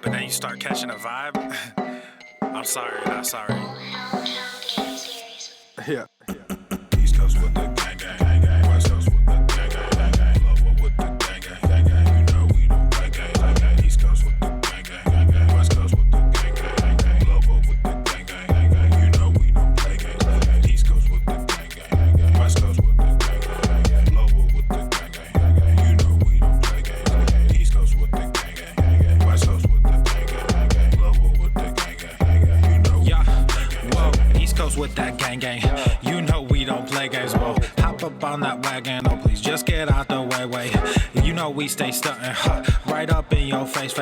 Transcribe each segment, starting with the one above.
and then you start catching a vibe. I'm sorry, not sorry. Yeah. East Coast with the gang, gang, gang, gang. West Coast with the gang, gang, gang, gang. Lower with the gang, gang, gang, gang. You know we don't play gang, gang, gang. East Coast with the gang, gang, gang, gang. West Coast with the gang, gang, gang, gang. Lower with the gang, gang, gang, gang. You know we don't play gang, gang, gang. East Coast with the gang, gang, gang, gang. West Coast with the gang, gang, gang, gang. Lower with the gang, gang, gang, gang. You know we don't play gang, gang, gang. East Coast with the gang, gang, gang, gang. West Coast with the gang, gang, gang, gang. Lower with the gang, gang, gang, gang. You know we don't play gang, whoa. East Coast with that gang, gang. You know we don't play games, whoa. Hop up on that wagon, oh please just get out the way. You know we stay stuntin', right up in your face.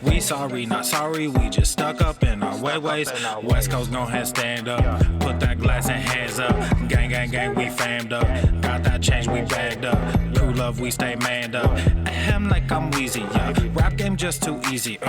We sorry, not sorry, we just stuck up in our ways. West Coast gon' ahead, stand up, put that glass and hands up. Gang, gang, gang, we famed up, got that change, we bagged up. Crew love, we stay manned up. Ahem like I'm wheezy, yeah. Rap game just too easy,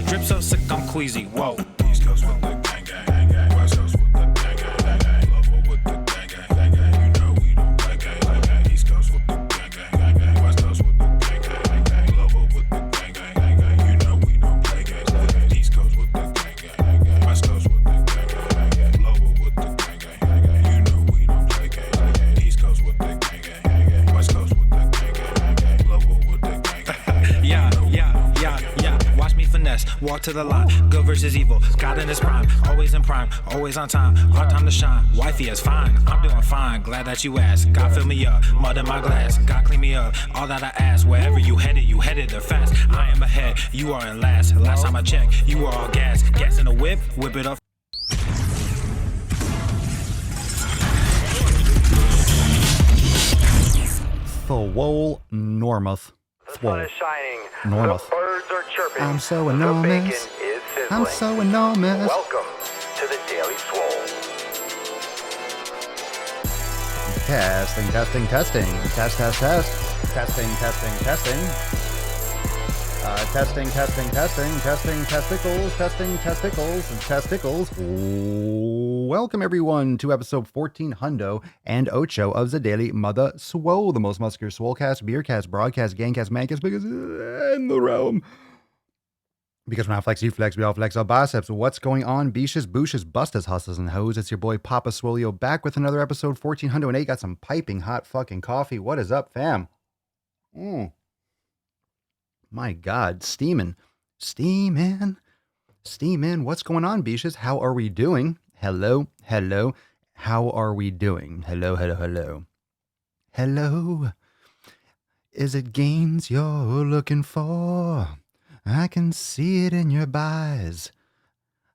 drip so sick I'm queasy, whoa. East Coast with the gang, gang, gang, gang. West Coast with the gang, gang, gang, gang. Lower with the gang, gang, gang, gang. You know we don't play gang, gang, gang. East Coast with the gang, gang, gang, gang. West Coast with the gang, gang, gang, gang. Lower with the gang, gang, gang, gang. You know we don't play gang, gang, gang. East Coast with the gang, gang, gang, gang. West Coast with the gang, gang, gang, gang. Lower with the gang, gang, gang, gang. You know we don't play gang, gang, gang. East Coast with the gang, gang, gang, gang. West Coast with the gang, gang, gang, gang. Lower with the gang, gang, gang, gang. Yeah. Watch me finesse, walk to the line. Good versus evil, God in his prime. Always in prime, always on time. Hard time to shine, wifey is fine. I'm doing fine, glad that you asked. God fill me up, mud in my glass. God clean me up, all that I ask. Wherever you headed there fast. I am ahead, you are in last. Last time I checked, you were all gas. Gas in the whip it up. Swole Normuth. The sun is shining. Normuth. The birds are chirping. I'm so The enormous. bacon is sizzling. I'm so enormous. Welcome to the Daily Swole. Testing. Test. Testing. Testicles. Welcome everyone to episode 1400 and ocho of the Daily Mother Swole, the most muscular swolecast, beercast, broadcast, gangcast, mancast, biggest in the realm. Because when I flex, you flex, we all flex our biceps. What's going on, beaches, booshes, bustas, hustlers, and hoes? It's your boy Papa Swolio back with another episode 1408. Got some piping hot fucking coffee. What is up, fam? My God, steaming. What's going on, beaches? How are we doing? Hello. How are we doing? Hello. Is it gains you're looking for? I can see it in your eyes.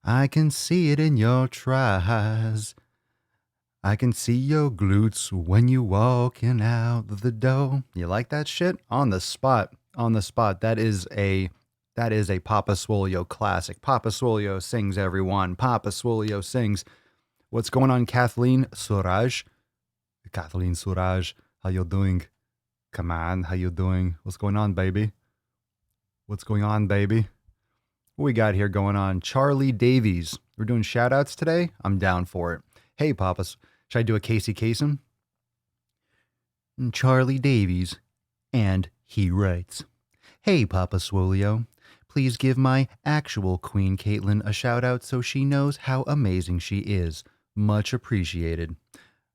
I can see it in your tries. I can see your glutes when you walking out the door. You like that shit? On the spot. That is a Papa Swolio classic. Papa Swolio sings, everyone. Papa Swolio sings. What's going on, Kathleen Suraj? Kathleen Suraj, how you doing? Come on, how you doing? What's going on, baby? What we got here going on? Charlie Davies. We're doing shout-outs today? I'm down for it. Hey, Papas. Should I do a Casey Kasem? Charlie Davies. And he writes, Hey, Papa Swolio. Please give my actual Queen Caitlin a shout-out so she knows how amazing she is. Much appreciated.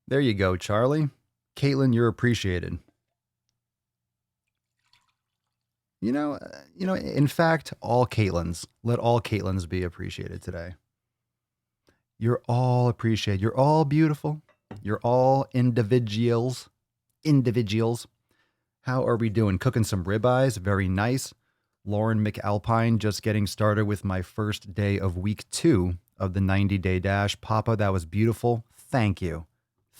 There you go, Charlie. Caitlin, you're appreciated. You know, in fact, all Caitlins. Let all Caitlins be appreciated today. You're all appreciated. You're all beautiful. You're all individuals. How are we doing? Cooking some ribeyes. Very nice. Lauren McAlpine, just getting started with my first day of week 2 of the 90-day dash. Papa, that was beautiful. Thank you.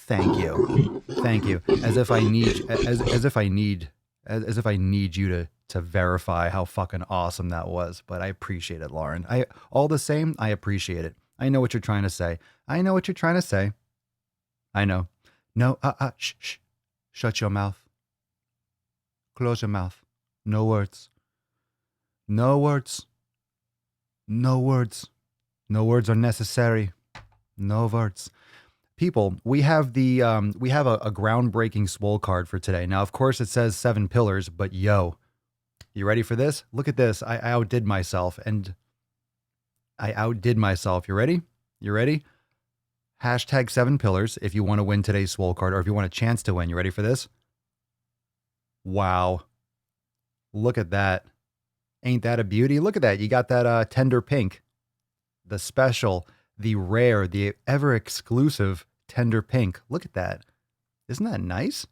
As if I need you to verify how fucking awesome that was. But I appreciate it, Lauren. All the same, I appreciate it. I know what you're trying to say. I know. No, shh. Shut your mouth. Close your mouth. No words. No words are necessary. No words. People, we have a groundbreaking Swole card for today. Now, of course, it says 7 pillars, but yo, you ready for this? Look at this. I outdid myself, and I outdid myself. You ready? You ready? Hashtag 7 pillars if you want to win today's Swole card or if you want a chance to win. You ready for this? Wow. Look at that. Ain't that a beauty? Look at that. You got that tender pink, the special, the rare, the ever exclusive tender pink. Look at that. Isn't that nice?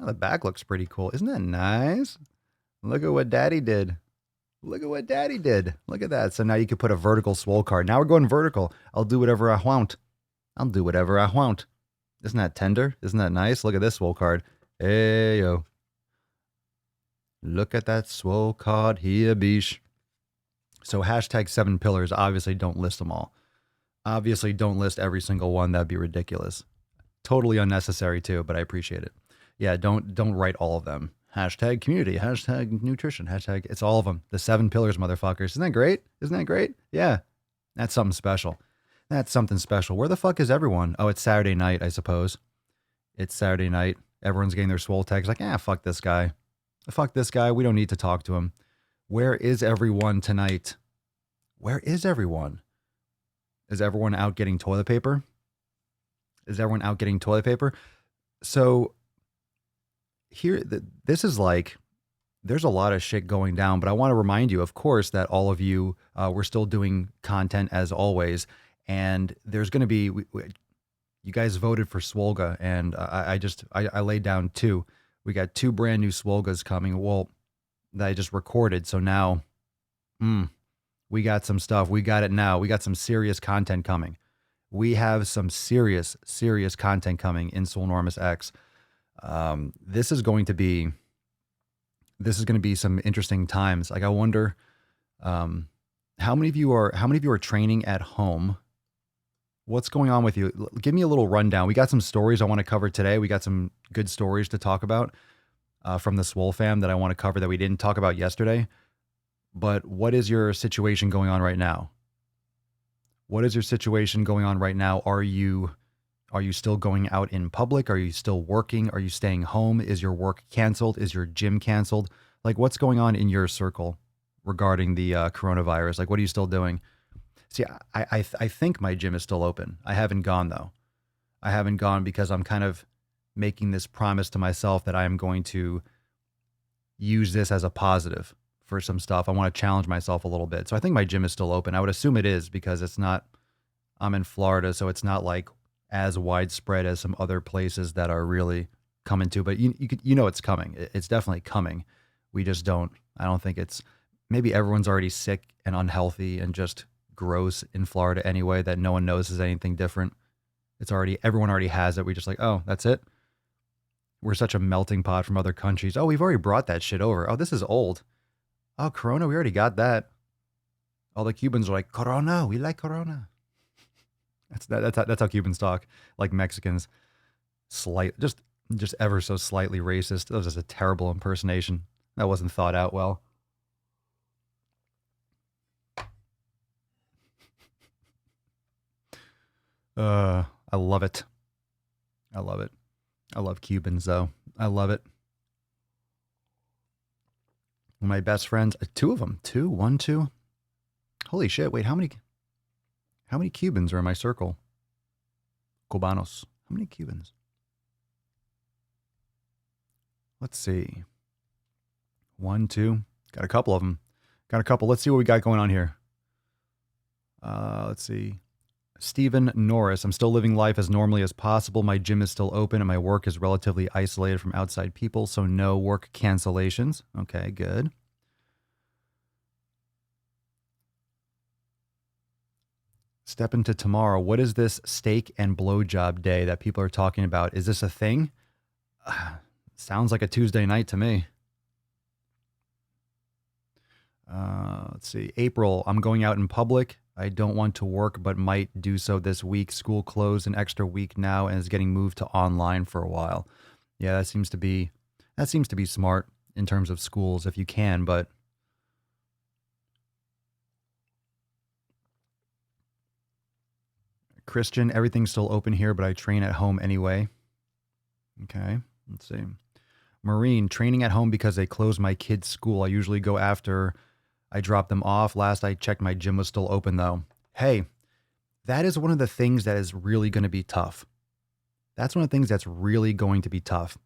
Oh, the back looks pretty cool. Isn't that nice? Look at what daddy did. Look at what daddy did. Look at that. So now you could put a vertical Swole card. Now we're going vertical. I'll do whatever I want. I'll do whatever I want. Isn't that tender? Isn't that nice? Look at this Swole card. Hey, yo. Look at that Swole card here, bish. So hashtag 7 pillars. Obviously, don't list them all. Obviously, don't list every single one. That'd be ridiculous. Totally unnecessary too, but I appreciate it. Yeah, don't write all of them. Hashtag community, hashtag nutrition, hashtag it's all of them. The 7 pillars, motherfuckers. Isn't that great? Isn't that great? Yeah. That's something special. That's something special. Where the fuck is everyone? Oh, it's Saturday night, I suppose. It's Saturday night. Everyone's getting their Swole tags like, fuck this guy. Fuck this guy. We don't need to talk to him. Where is everyone tonight? Where is everyone? Is everyone out getting toilet paper? Is everyone out getting toilet paper? So here, this is like, there's a lot of shit going down, but I want to remind you, of course, that all of you, we're still doing content as always. And there's going to be, you guys voted for Swolga, and I laid down 2. We got 2 brand new Swolgas coming. Well, that I just recorded. So now, we got some stuff. We got it now. We got some serious content coming. We have some serious content coming in Swolenormous X. This is going to be some interesting times. Like I wonder, how many of you are training at home? What's going on with you? Give me a little rundown. We got some stories I want to cover today. We got some good stories to talk about from the Swole fam that I want to cover that we didn't talk about yesterday. But what is your situation going on right now? What is your situation going on right now? Are you still going out in public? Are you still working? Are you staying home? Is your work canceled? Is your gym canceled? Like what's going on in your circle regarding the coronavirus? Like what are you still doing? See, I think my gym is still open. I haven't gone though. I haven't gone because I'm kind of making this promise to myself that I am going to use this as a positive for some stuff. I want to challenge myself a little bit. So I think my gym is still open. I would assume it is because I'm in Florida, so it's not like as widespread as some other places that are really coming to, but you know it's coming. It's definitely coming. We just I don't think maybe everyone's already sick and unhealthy and just gross in Florida anyway, that no one knows is anything different. Everyone already has it. We just like, oh, that's it. We're such a melting pot from other countries. Oh, we've already brought that shit over. Oh, this is old. Oh, Corona, we already got that. All the Cubans are like, Corona, we like Corona. That's how Cubans talk, like Mexicans. Just ever so slightly racist. That was just a terrible impersonation. That wasn't thought out well. I love it. I love it. I love Cubans though. I love it. My best friends, 2 of them, 2, 1, 2. Holy shit! Wait, how many Cubans are in my circle? Cubanos. How many Cubans? Let's see. 1, 2. Got a couple of them. Got a couple. Let's see what we got going on here. Let's see. Stephen Norris. I'm still living life as normally as possible. My gym is still open and my work is relatively isolated from outside people, so no work cancellations. Okay, good. Step into tomorrow. What is this steak and blowjob day that people are talking about? Is this a thing? Sounds like a Tuesday night to me. Let's see. April, I'm going out in public. I don't want to work, but might do so this week. School closed an extra week now and is getting moved to online for a while. Yeah, that seems to be smart in terms of schools if you can, but Christian, everything's still open here, but I train at home anyway. Okay, let's see. Marine, training at home because they closed my kid's school. I usually go after I dropped them off. Last I checked, my gym was still open though. Hey, that is one of the things that is really going to be tough. That's one of the things that's really going to be tough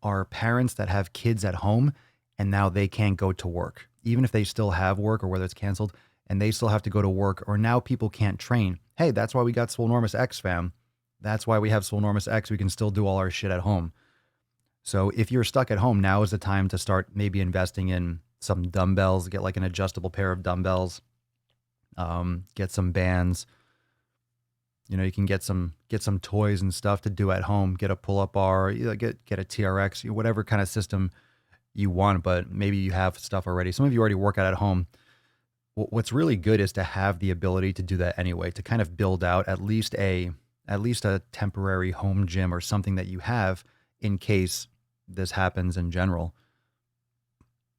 are parents that have kids at home and now they can't go to work, even if they still have work or whether it's canceled and they still have to go to work or now people can't train. Hey, that's why we got Swolenormous X, fam. That's why we have Swolenormous X. We can still do all our shit at home. So if you're stuck at home, now is the time to start maybe investing in some dumbbells, get like an adjustable pair of dumbbells, get some bands. You know, you can get some toys and stuff to do at home. Get a pull-up bar, get a TRX, whatever kind of system you want. But maybe you have stuff already. Some of you already work out at home. What's really good is to have the ability to do that anyway. To kind of build out at least a temporary home gym or something that you have in case this happens in general.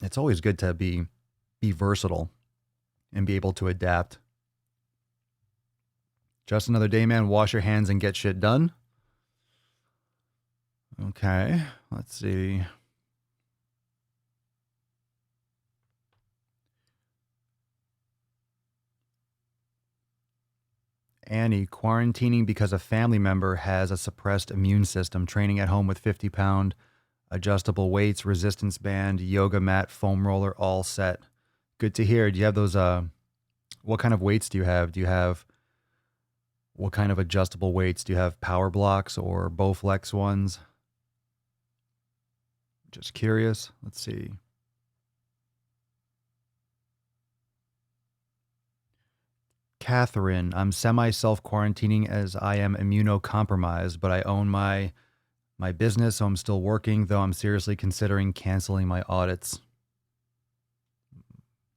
It's always good to be versatile and be able to adapt. Just another day, man. Wash your hands and get shit done. Okay, let's see. Annie, quarantining because a family member has a suppressed immune system, training at home with 50-pound adjustable weights, resistance band, yoga mat, foam roller, all set. Good to hear. Do you have those, what kind of weights do you have? What kind of adjustable weights? Do you have power blocks or Bowflex ones? Just curious. Let's see. Catherine, I'm semi-self-quarantining as I am immunocompromised, but I own my business, so I'm still working, though I'm seriously considering canceling my audits.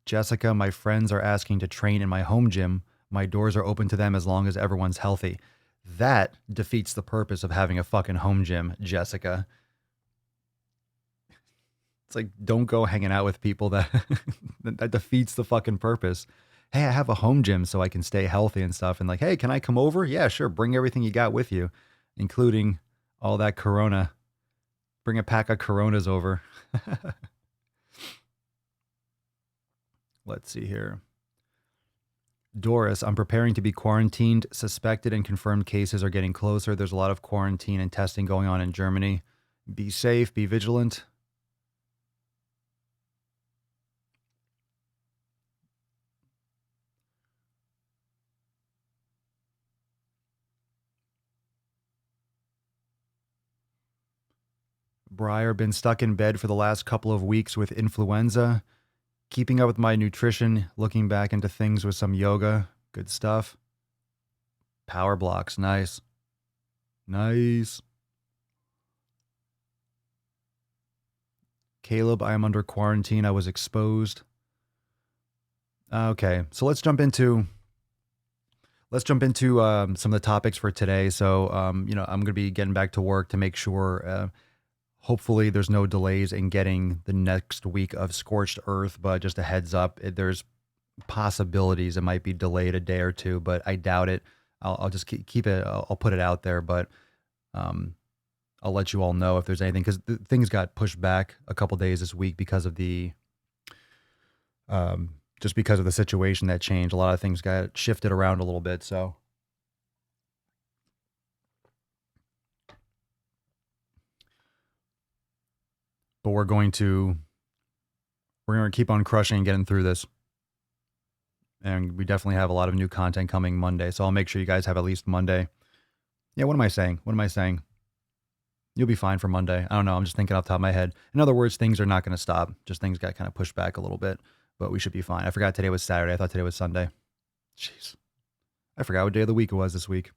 Jessica, my friends are asking to train in my home gym. My doors are open to them as long as everyone's healthy. That defeats the purpose of having a fucking home gym, Jessica. It's like, don't go hanging out with people that that defeats the fucking purpose. Hey, I have a home gym so I can stay healthy and stuff. And like, hey, can I come over? Yeah, sure. Bring everything you got with you, including all that Corona. Bring a pack of Coronas over. Let's see here. Doris, I'm preparing to be quarantined. Suspected and confirmed cases are getting closer. There's a lot of quarantine and testing going on in Germany. Be safe, be vigilant. Briar, been stuck in bed for the last couple of weeks with influenza. Keeping up with my nutrition, looking back into things with some yoga. Good stuff. Power blocks, nice. Nice. Caleb, I am under quarantine. I was exposed. Okay, so let's jump into some of the topics for today. So, I'm going to be getting back to work to make sure, hopefully there's no delays in getting the next week of Scorched Earth, but just a heads up, there's possibilities it might be delayed a day or two, but I doubt it. I'll just keep it, I'll put it out there, but I'll let you all know if there's anything, because things got pushed back a couple days this week because of just because of the situation that changed. A lot of things got shifted around a little bit, so. But we're going to keep on crushing and getting through this. And we definitely have a lot of new content coming Monday. So I'll make sure you guys have at least Monday. Yeah, what am I saying? You'll be fine for Monday. I don't know. I'm just thinking off the top of my head. In other words, things are not going to stop. Just things got kind of pushed back a little bit. But we should be fine. I forgot today was Saturday. I thought today was Sunday. Jeez. I forgot what day of the week it was this week.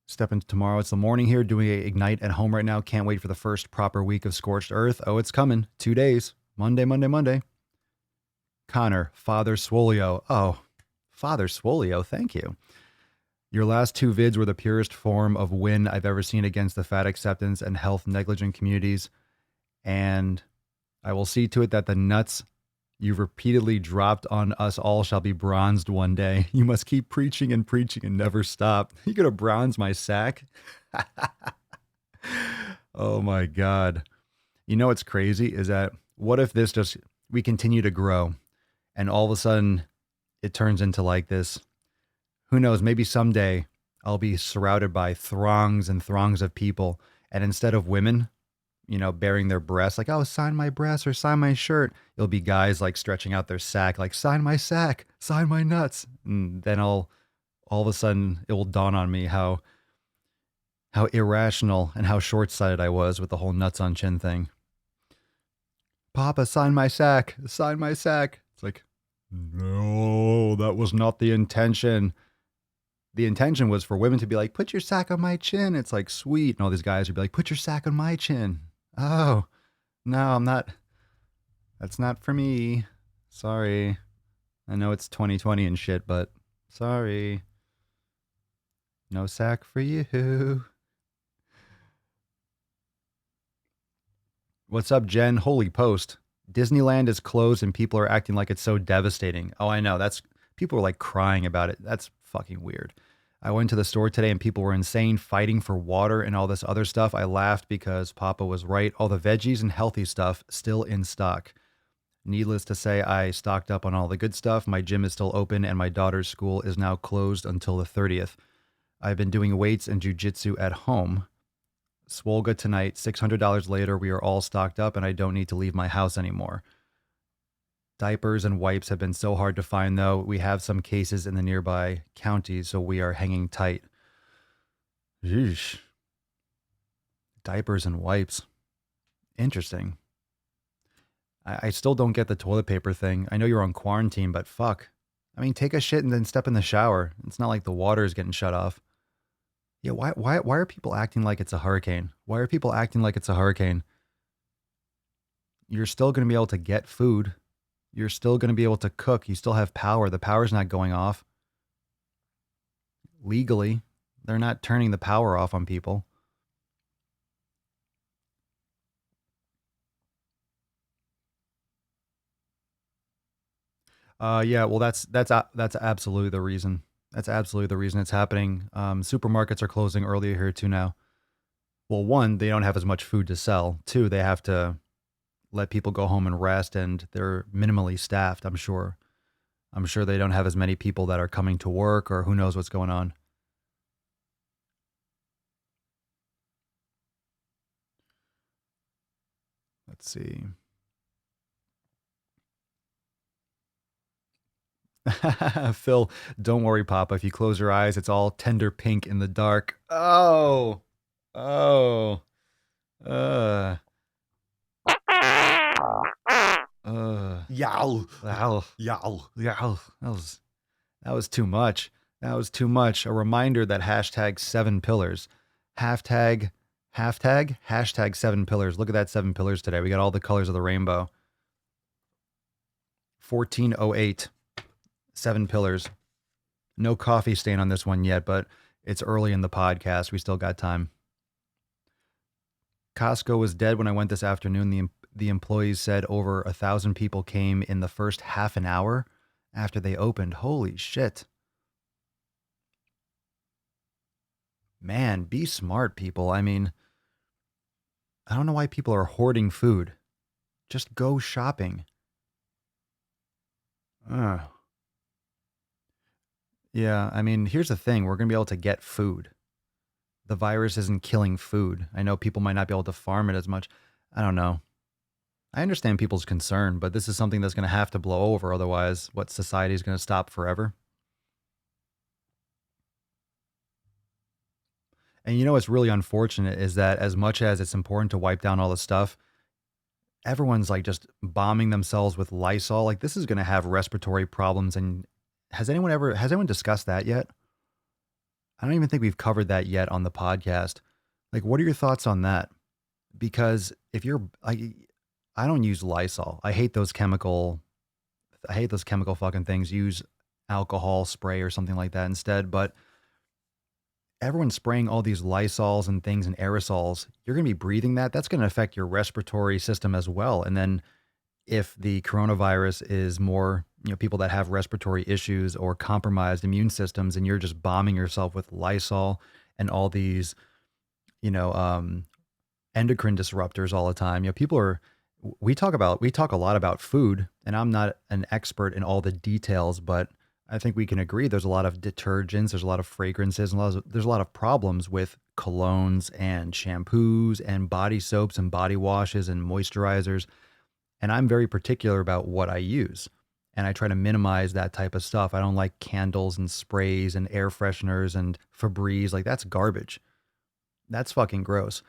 Step into tomorrow. It's the morning here, doing a Ignite at home right now. Can't wait for the first proper week of Scorched Earth. Oh, it's coming. 2 days. Monday. Connor, Father Swolio. Oh, Father Swolio, thank you. Your last 2 vids were the purest form of win I've ever seen against the fat acceptance and health negligent communities. And I will see to it that the nuts you've repeatedly dropped on us all shall be bronzed one day. You must keep preaching and never stop. You gonna bronze my sack? Oh my God. You know what's crazy is that What if we continue to grow and all of a sudden it turns into like this? Who knows? Maybe someday I'll be surrounded by throngs and throngs of people. And instead of women, bearing their breasts, like, oh, sign my breasts or sign my shirt, it'll be guys like stretching out their sack, like, sign my sack, sign my nuts. And then all of a sudden it will dawn on me how irrational and how short-sighted I was with the whole nuts on chin thing. Papa, sign my sack, sign my sack. It's like, no, that was not the intention. The intention was for women to be like, put your sack on my chin. It's like, sweet. And all these guys would be like, put your sack on my chin. Oh, no, I'm not. That's not for me. Sorry. I know it's 2020 and shit, but sorry. No sack for you. What's up, Jen? Holy post. Disneyland is closed and people are acting like it's so devastating. Oh, I know. People are like crying about it. That's fucking weird. I went to the store today and people were insane, fighting for water and all this other stuff. I laughed because Papa was right. All the veggies and healthy stuff still in stock. Needless to say, I stocked up on all the good stuff. My gym is still open and my daughter's school is now closed until the 30th. I've been doing weights and jujitsu at home. Swole good tonight. $600 later, we are all stocked up and I don't need to leave my house anymore. Diapers and wipes have been so hard to find, though. We have some cases in the nearby counties, so we are hanging tight. Yeesh. Diapers and wipes. Interesting. I still don't get the toilet paper thing. I know you're on quarantine, but fuck. I mean, take a shit and then step in the shower. It's not like the water is getting shut off. Yeah, why are people acting like it's a hurricane? Why are people acting like it's a hurricane? You're still going to be able to get food. You're still going to be able to cook. You still have power. The power's not going off. Legally, they're not turning the power off on people. Yeah, well, that's absolutely the reason. That's absolutely the reason it's happening. Supermarkets are closing earlier here too now. Well, one, they don't have as much food to sell. Two, they have to let people go home and rest, and they're minimally staffed, I'm sure. I'm sure they don't have as many people that are coming to work, or who knows what's going on. Let's see. Phil, don't worry, Papa. If you close your eyes, it's all tender pink in the dark. Oh, oh, uh, Yow. wow, Yow. yeah, that was too much. That was too much. A reminder that hashtag 7 pillars, hashtag 7 pillars. Look at that 7 pillars today. We got all the colors of the rainbow. 1408. 7 pillars. No coffee stain on this one yet, but it's early in the podcast. We still got time. Costco was dead when I went this afternoon. The employees said over 1,000 people came in the first half an hour after they opened. Holy shit. Man, be smart, people. I mean, I don't know why people are hoarding food. Just go shopping. Ugh. Yeah, I mean, here's the thing. We're going to be able to get food. The virus isn't killing food. I know people might not be able to farm it as much. I don't know. I understand people's concern, but this is something that's going to have to blow over. Otherwise, what, society is going to stop forever? And you know what's really unfortunate is that as much as it's important to wipe down all the stuff, everyone's like just bombing themselves with Lysol. Like, this is going to have respiratory problems. And has anyone discussed that yet? I don't even think we've covered that yet on the podcast. Like, what are your thoughts on that? Because if you're, I don't use Lysol. I hate those chemical fucking things. Use alcohol spray or something like that instead. But everyone's spraying all these Lysols and things and aerosols. You're going to be breathing that. That's going to affect your respiratory system as well. And then if the coronavirus is more, people that have respiratory issues or compromised immune systems, and you're just bombing yourself with Lysol and all these, endocrine disruptors all the time. People are, we talk a lot about food, and I'm not an expert in all the details, but I think we can agree there's a lot of detergents, there's a lot of fragrances, and there's a lot of problems with colognes and shampoos and body soaps and body washes and moisturizers. And I'm very particular about what I use. And I try to minimize that type of stuff. I don't like candles and sprays and air fresheners and Febreze. Like, that's garbage. That's fucking gross.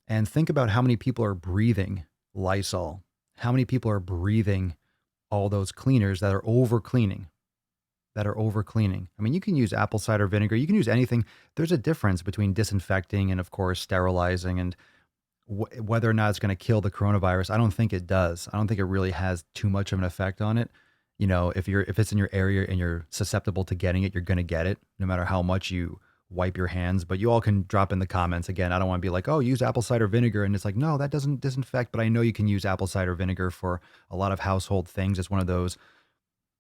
And think about how many people are breathing Lysol. How many people are breathing all those cleaners that are over cleaning, I mean, you can use apple cider vinegar. You can use anything. There's a difference between disinfecting and, of course, sterilizing, and whether or not it's going to kill the coronavirus. I don't think it does. I don't think it really has too much of an effect on it. You know, if it's in your area and you're susceptible to getting it, you're going to get it no matter how much you wipe your hands. But you all can drop in the comments. Again, I don't want to be like, oh, use apple cider vinegar. And it's like, no, that doesn't disinfect. But I know you can use apple cider vinegar for a lot of household things. It's one of those,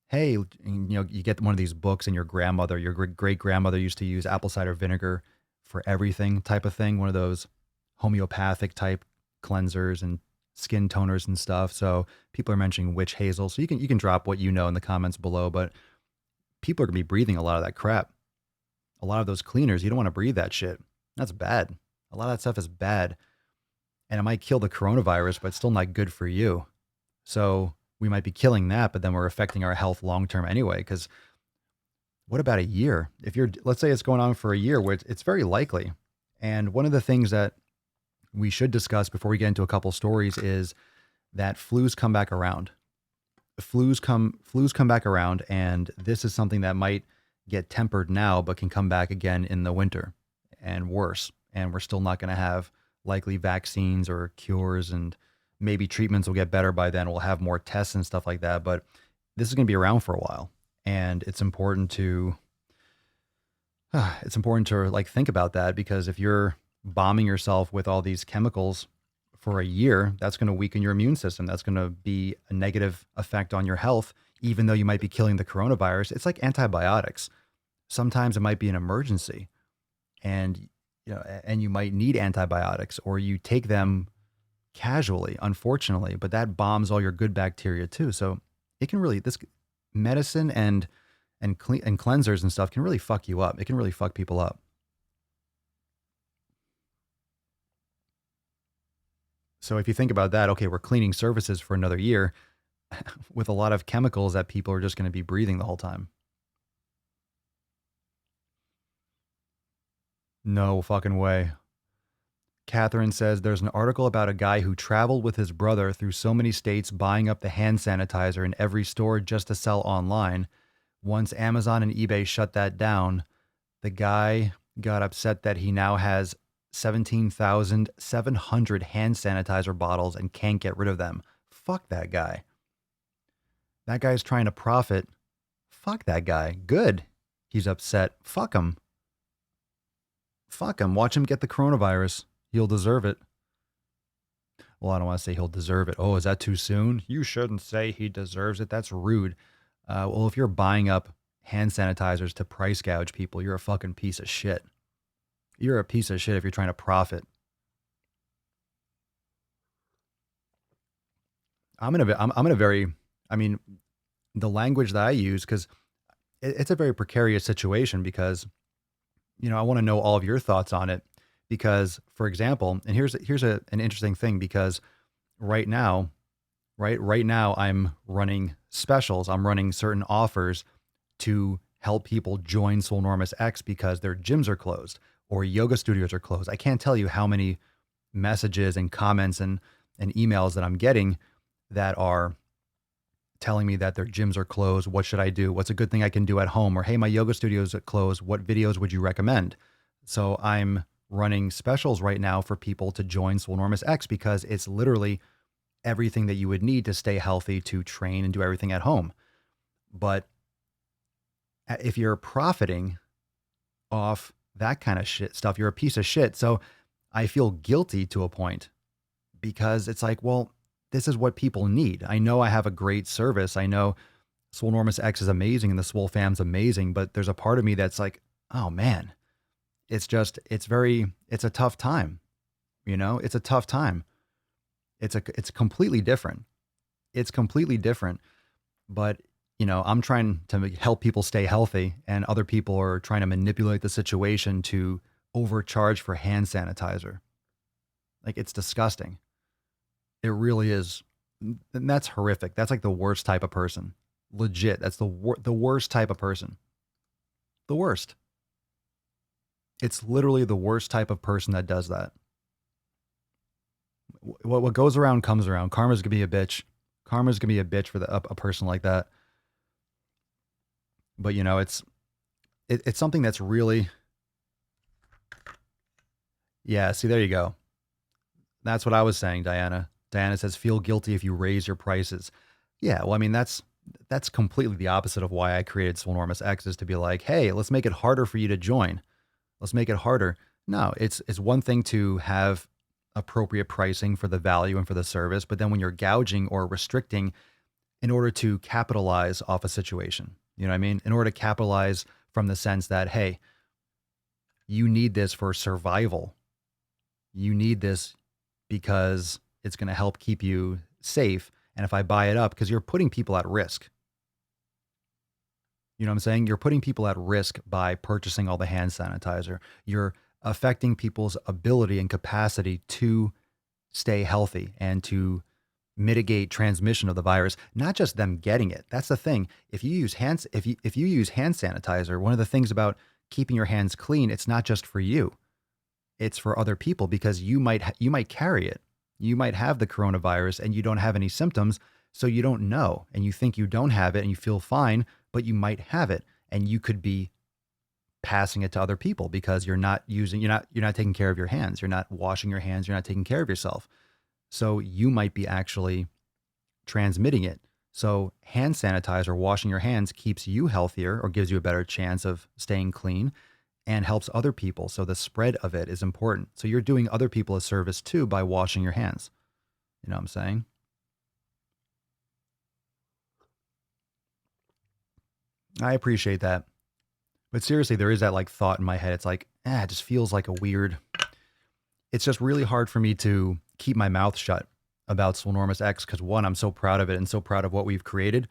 hey, you get one of these books and your grandmother, your great grandmother used to use apple cider vinegar for everything type of thing. One of those homeopathic type cleansers and skin toners and stuff. So people are mentioning witch hazel. So you can drop what you know in the comments below, but people are going to be breathing a lot of that crap. A lot of those cleaners, you don't want to breathe that shit. That's bad. A lot of that stuff is bad. And it might kill the coronavirus, but it's still not good for you. So we might be killing that, but then we're affecting our health long term anyway. Because what about a year? Let's say it's going on for a year, which it's very likely. And one of the things that we should discuss before we get into a couple stories is that flus come back around. Flus come back around, and this is something that might get tempered now, but can come back again in the winter and worse. And we're still not going to have likely vaccines or cures, and maybe treatments will get better by then. We'll have more tests and stuff like that, but this is going to be around for a while. And it's important to like think about that, because if you're bombing yourself with all these chemicals for a year, that's going to weaken your immune system. That's going to be a negative effect on your health, even though you might be killing the coronavirus. It's like antibiotics. Sometimes it might be an emergency, and you might need antibiotics, or you take them casually, unfortunately, but that bombs all your good bacteria too. So it can really, this medicine and cleansers and stuff can really fuck you up. It can really fuck people up. So if you think about that, okay, we're cleaning surfaces for another year with a lot of chemicals that people are just going to be breathing the whole time. No fucking way. Catherine says there's an article about a guy who traveled with his brother through so many states buying up the hand sanitizer in every store just to sell online. Once Amazon and eBay shut that down, the guy got upset that he now has 17,700 hand sanitizer bottles and can't get rid of them. Fuck that guy. That guy's trying to profit. Fuck that guy. Good. He's upset. Fuck him. Fuck him. Watch him get the coronavirus. He'll deserve it. Well, I don't want to say he'll deserve it. Oh, is that too soon? You shouldn't say he deserves it. That's rude. Well, if you're buying up hand sanitizers to price gouge people, you're a fucking piece of shit. You're a piece of shit if you're trying to profit. I'm in a very, I mean, the language that I use, because it's a very precarious situation, because, I want to know all of your thoughts on it. Because, for example, and here's an interesting thing, because right now I'm running specials. I'm running certain offers to help people join Swolenormous X because their gyms are closed or yoga studios are closed. I can't tell you how many messages and comments and emails that I'm getting that are telling me that their gyms are closed. What should I do? What's a good thing I can do at home? Or, hey, my yoga studio's closed. What videos would you recommend? So I'm running specials right now for people to join Swolenormous X, because it's literally everything that you would need to stay healthy, to train and do everything at home. But if you're profiting off that kind of shit stuff, you're a piece of shit. So I feel guilty to a point, because it's like, well, this is what people need. I know I have a great service. I know Swolenormous X is amazing and the Swole fam's amazing, but there's a part of me that's like, oh man, it's a tough time. It's a tough time. It's completely different. It's completely different. But I'm trying to help people stay healthy, and other people are trying to manipulate the situation to overcharge for hand sanitizer. Like, it's disgusting. It really is. And that's horrific. That's like the worst type of person. Legit. That's the worst type of person. The worst. It's literally the worst type of person that does that. What goes around comes around. Karma's gonna be a bitch. Karma's gonna be a bitch for a person like that. But it's something that's really, yeah. See, there you go. That's what I was saying, Diana. Diana says, feel guilty if you raise your prices. Yeah, well, I mean, that's completely the opposite of why I created Swolenormous X, is to be like, hey, let's make it harder for you to join. Let's make it harder. No, it's one thing to have appropriate pricing for the value and for the service, but then when you're gouging or restricting in order to capitalize off a situation, you know what I mean? In order to capitalize from the sense that, hey, you need this for survival. You need this because it's going to help keep you safe. And if I buy it up, because you're putting people at risk. You know what I'm saying? You're putting people at risk by purchasing all the hand sanitizer. You're affecting people's ability and capacity to stay healthy and to mitigate transmission of the virus, not just them getting it. That's the thing. If you use if you use hand sanitizer, one of the things about keeping your hands clean, it's not just for you. It's for other people, because you might carry it. You might have the coronavirus and you don't have any symptoms, so you don't know, and you think you don't have it and you feel fine, but you might have it, and you could be passing it to other people because you're not taking care of your hands. You're not washing your hands. You're not taking care of yourself. So you might be actually transmitting it. So hand sanitizer, washing your hands, keeps you healthier or gives you a better chance of staying clean and helps other people. So the spread of it is important. So you're doing other people a service too by washing your hands. You know what I'm saying? I appreciate that. But seriously, there is that like thought in my head. It's like, it just feels like a weird, it's just really hard for me to keep my mouth shut about Swolenormous X, because one, I'm so proud of it and so proud of what we've created.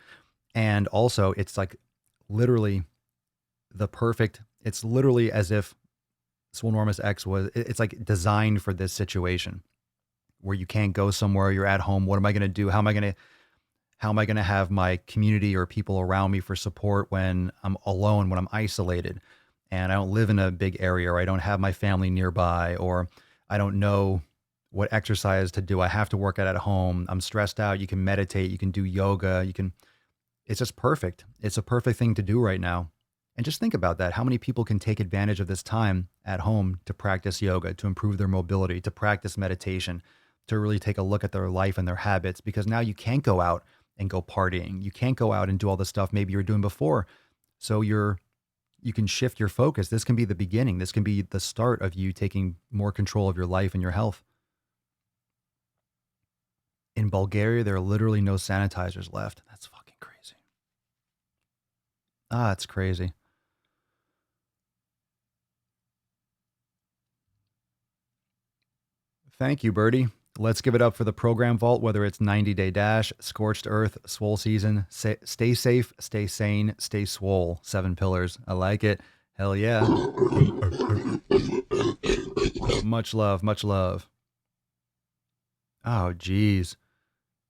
And also, it's like literally it's literally as if Swolenormous X it's like designed for this situation where you can't go somewhere, you're at home. What am I going to do? How am I going to have my community or people around me for support when I'm alone, when I'm isolated and I don't live in a big area, or I don't have my family nearby, or I don't know what exercise to do. I have to work out at home. I'm stressed out. You can meditate, you can do yoga, it's just perfect. It's a perfect thing to do right now. And just think about that. How many people can take advantage of this time at home to practice yoga, to improve their mobility, to practice meditation, to really take a look at their life and their habits? Because now you can't go out and go partying. You can't go out and do all the stuff maybe you were doing before. So you can shift your focus. This can be the beginning. This can be the start of you taking more control of your life and your health. In Bulgaria, there are literally no sanitizers left. That's fucking crazy. It's crazy. Thank you, Birdie. Let's give it up for the program vault, whether it's 90-day dash, scorched earth, swole season. Stay safe, stay sane, stay swole. 7 pillars. I like it. Hell yeah. Much love, much love. Oh, geez.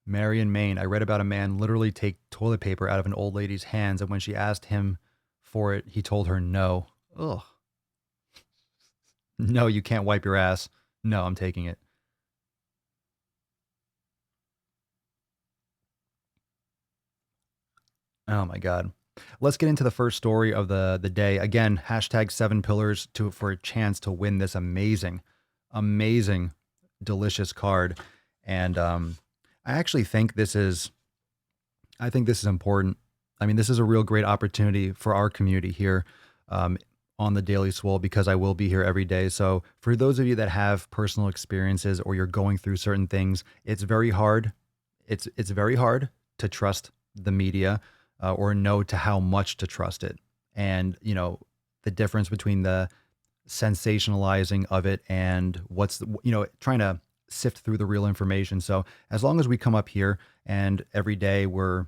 Marion, Maine. I read about a man literally take toilet paper out of an old lady's hands, and when she asked him for it, he told her no. Ugh. No, you can't wipe your ass. No, I'm taking it. Oh my God. Let's get into the first story of the day. Again, hashtag 7 pillars for a chance to win this amazing, delicious card. And I actually think this is important. I mean, this is a real great opportunity for our community here on the Daily Swole, because I will be here every day. So for those of you that have personal experiences or you're going through certain things, it's very hard. It's very hard to trust the media or know to how much to trust it. And, the difference between the sensationalizing of it and trying to sift through the real information. So as long as we come up here and every day we're,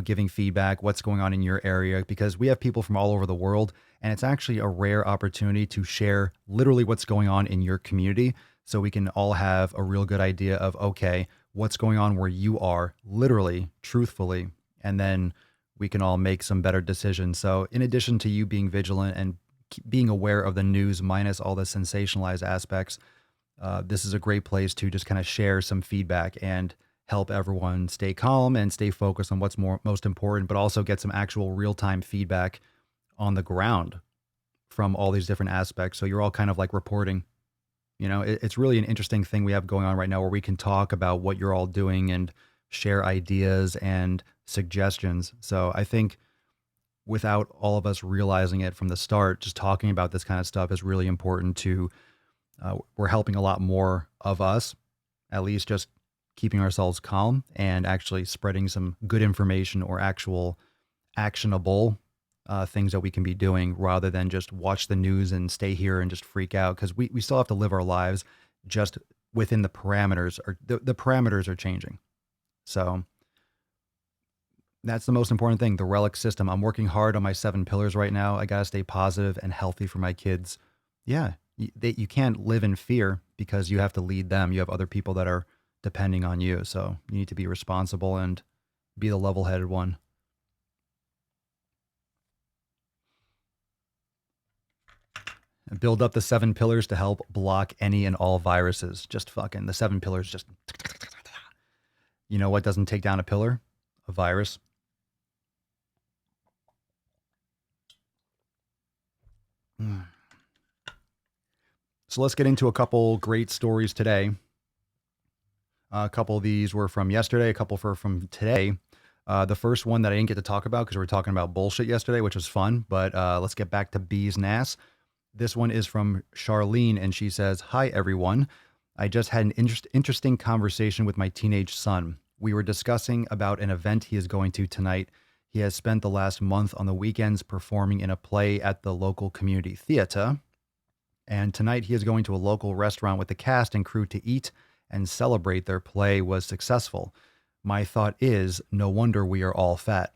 giving feedback, what's going on in your area, because we have people from all over the world, and it's actually a rare opportunity to share literally what's going on in your community. So we can all have a real good idea of, okay, what's going on where you are, literally, truthfully, and then we can all make some better decisions. So in addition to you being vigilant and being aware of the news minus all the sensationalized aspects, this is a great place to just kind of share some feedback and help everyone stay calm and stay focused on what's most important, but also get some actual real-time feedback on the ground from all these different aspects. So you're all kind of like reporting. It's really an interesting thing we have going on right now where we can talk about what you're all doing and share ideas and suggestions. So I think without all of us realizing it from the start, just talking about this kind of stuff is really important to, we're helping a lot more of us, at least just keeping ourselves calm and actually spreading some good information or actual actionable things that we can be doing rather than just watch the news and stay here and just freak out, because we still have to live our lives just within the parameters, or the parameters are changing. So that's the most important thing, the relic system. I'm working hard on my 7 pillars right now. I got to stay positive and healthy for my kids. Yeah, you can't live in fear because you have to lead them. You have other people that are depending on you. So you need to be responsible and be the level-headed one. And build up the 7 pillars to help block any and all viruses. Just fucking the 7 pillars. Just, you know what doesn't take down a pillar? A virus. So let's get into a couple great stories today. A couple of these were from yesterday, a couple from today. The first one that I didn't get to talk about because we were talking about bullshit yesterday, which was fun, but let's get back to Bee's Nass. This one is from Charlene, and she says, "Hi, everyone. I just had an interesting conversation with my teenage son. We were discussing about an event he is going to tonight. He has spent the last month on the weekends performing in a play at the local community theater. And tonight he is going to a local restaurant with the cast and crew to eat and celebrate their play was successful. My thought is, no wonder we are all fat.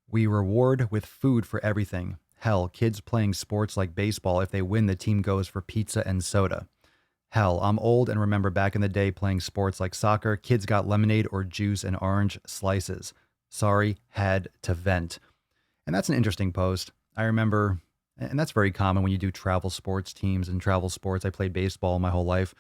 We reward with food for everything. Hell, kids playing sports like baseball, if they win, the team goes for pizza and soda. Hell, I'm old and remember back in the day playing sports like soccer, kids got lemonade or juice and orange slices. Sorry, had to vent." And that's an interesting post. I remember, and that's very common when you do travel sports teams and travel sports. I played baseball my whole life.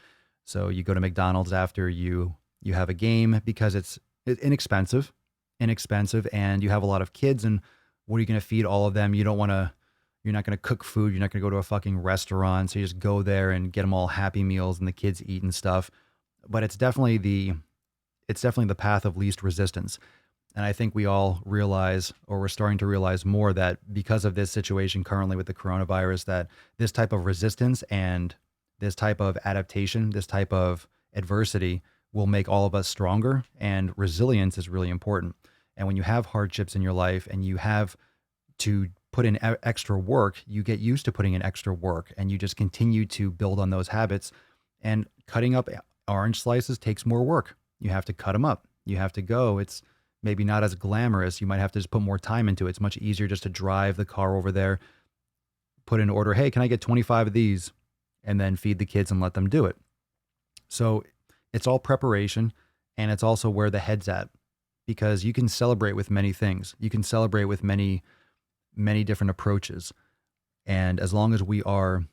So you go to McDonald's after you have a game because it's inexpensive, and you have a lot of kids, and what are you going to feed all of them? You're not going to cook food. You're not going to go to a fucking restaurant. So you just go there and get them all Happy Meals and the kids eat and stuff. But it's definitely the path of least resistance. And I think we all realize, or we're starting to realize more, that because of this situation currently with the coronavirus, that this type of resistance and this type of adaptation, this type of adversity will make all of us stronger, and resilience is really important. And when you have hardships in your life and you have to put in extra work, you get used to putting in extra work and you just continue to build on those habits. And cutting up orange slices takes more work. You have to cut them up. You have to go. It's maybe not as glamorous. You might have to just put more time into it. It's much easier just to drive the car over there, put in order, hey, can I get 25 of these? And then feed the kids and let them do it. So it's all preparation, and it's also where the head's at, because you can celebrate with many things. You can celebrate with many, many different approaches. And as long as we are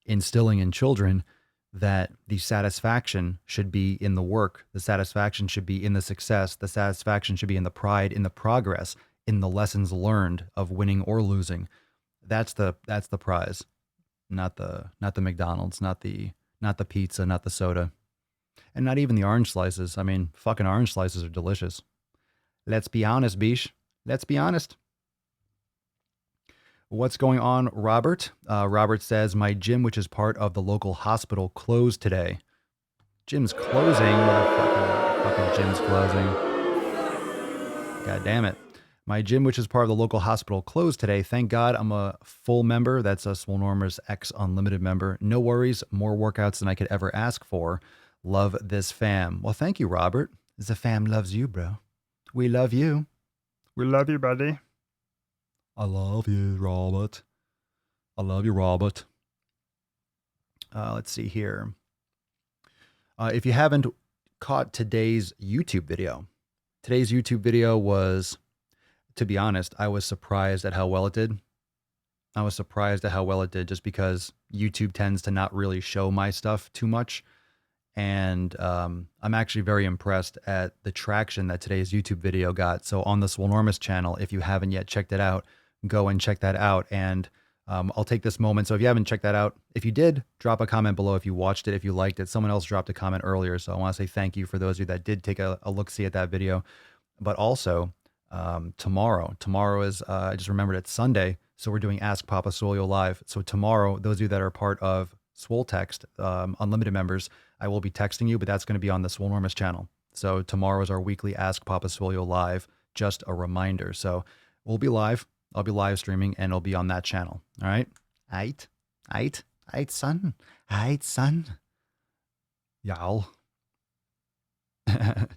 instilling in children that the satisfaction should be in the work, the satisfaction should be in the success, the satisfaction should be in the pride, in the progress, in the lessons learned of winning or losing. That's the prize. Not the McDonald's, not the pizza, not the soda, and not even the orange slices. I mean, fucking orange slices are delicious. Let's be honest, Bish. Let's be honest. What's going on, Robert? Robert says, my gym, which is part of the local hospital, closed today. Gym's closing. Fucking gym's closing. God damn it. My gym, which is part of the local hospital, closed today. Thank God I'm a full member. That's a Swole X Unlimited member. No worries. More workouts than I could ever ask for. Love this fam. Well, thank you, Robert. The fam loves you, bro. We love you. We love you, buddy. I love you, Robert. I love you, Robert. Let's see here. If you haven't caught today's YouTube video was, to be honest, I was surprised at how well it did. Just because YouTube tends to not really show my stuff too much. And I'm actually very impressed at the traction that today's YouTube video got. So on the Swolenormous channel, if you haven't yet checked it out, go and check that out. And I'll take this moment. So if you haven't checked that out, if you did, drop a comment below if you watched it, if you liked it. Someone else dropped a comment earlier. So I want to say thank you for those of you that did take a look-see at that video. But also tomorrow is, I just remembered it's Sunday. So we're doing Ask Papa Swole Live. So tomorrow, those of you that are part of Swole Text, Unlimited members, I will be texting you, but that's going to be on the Swolenormous channel. So tomorrow is our weekly Ask Papa Swole Live, just a reminder. So we'll be live. I'll be live streaming and it'll be on that channel. All right. Aight, son. Y'all.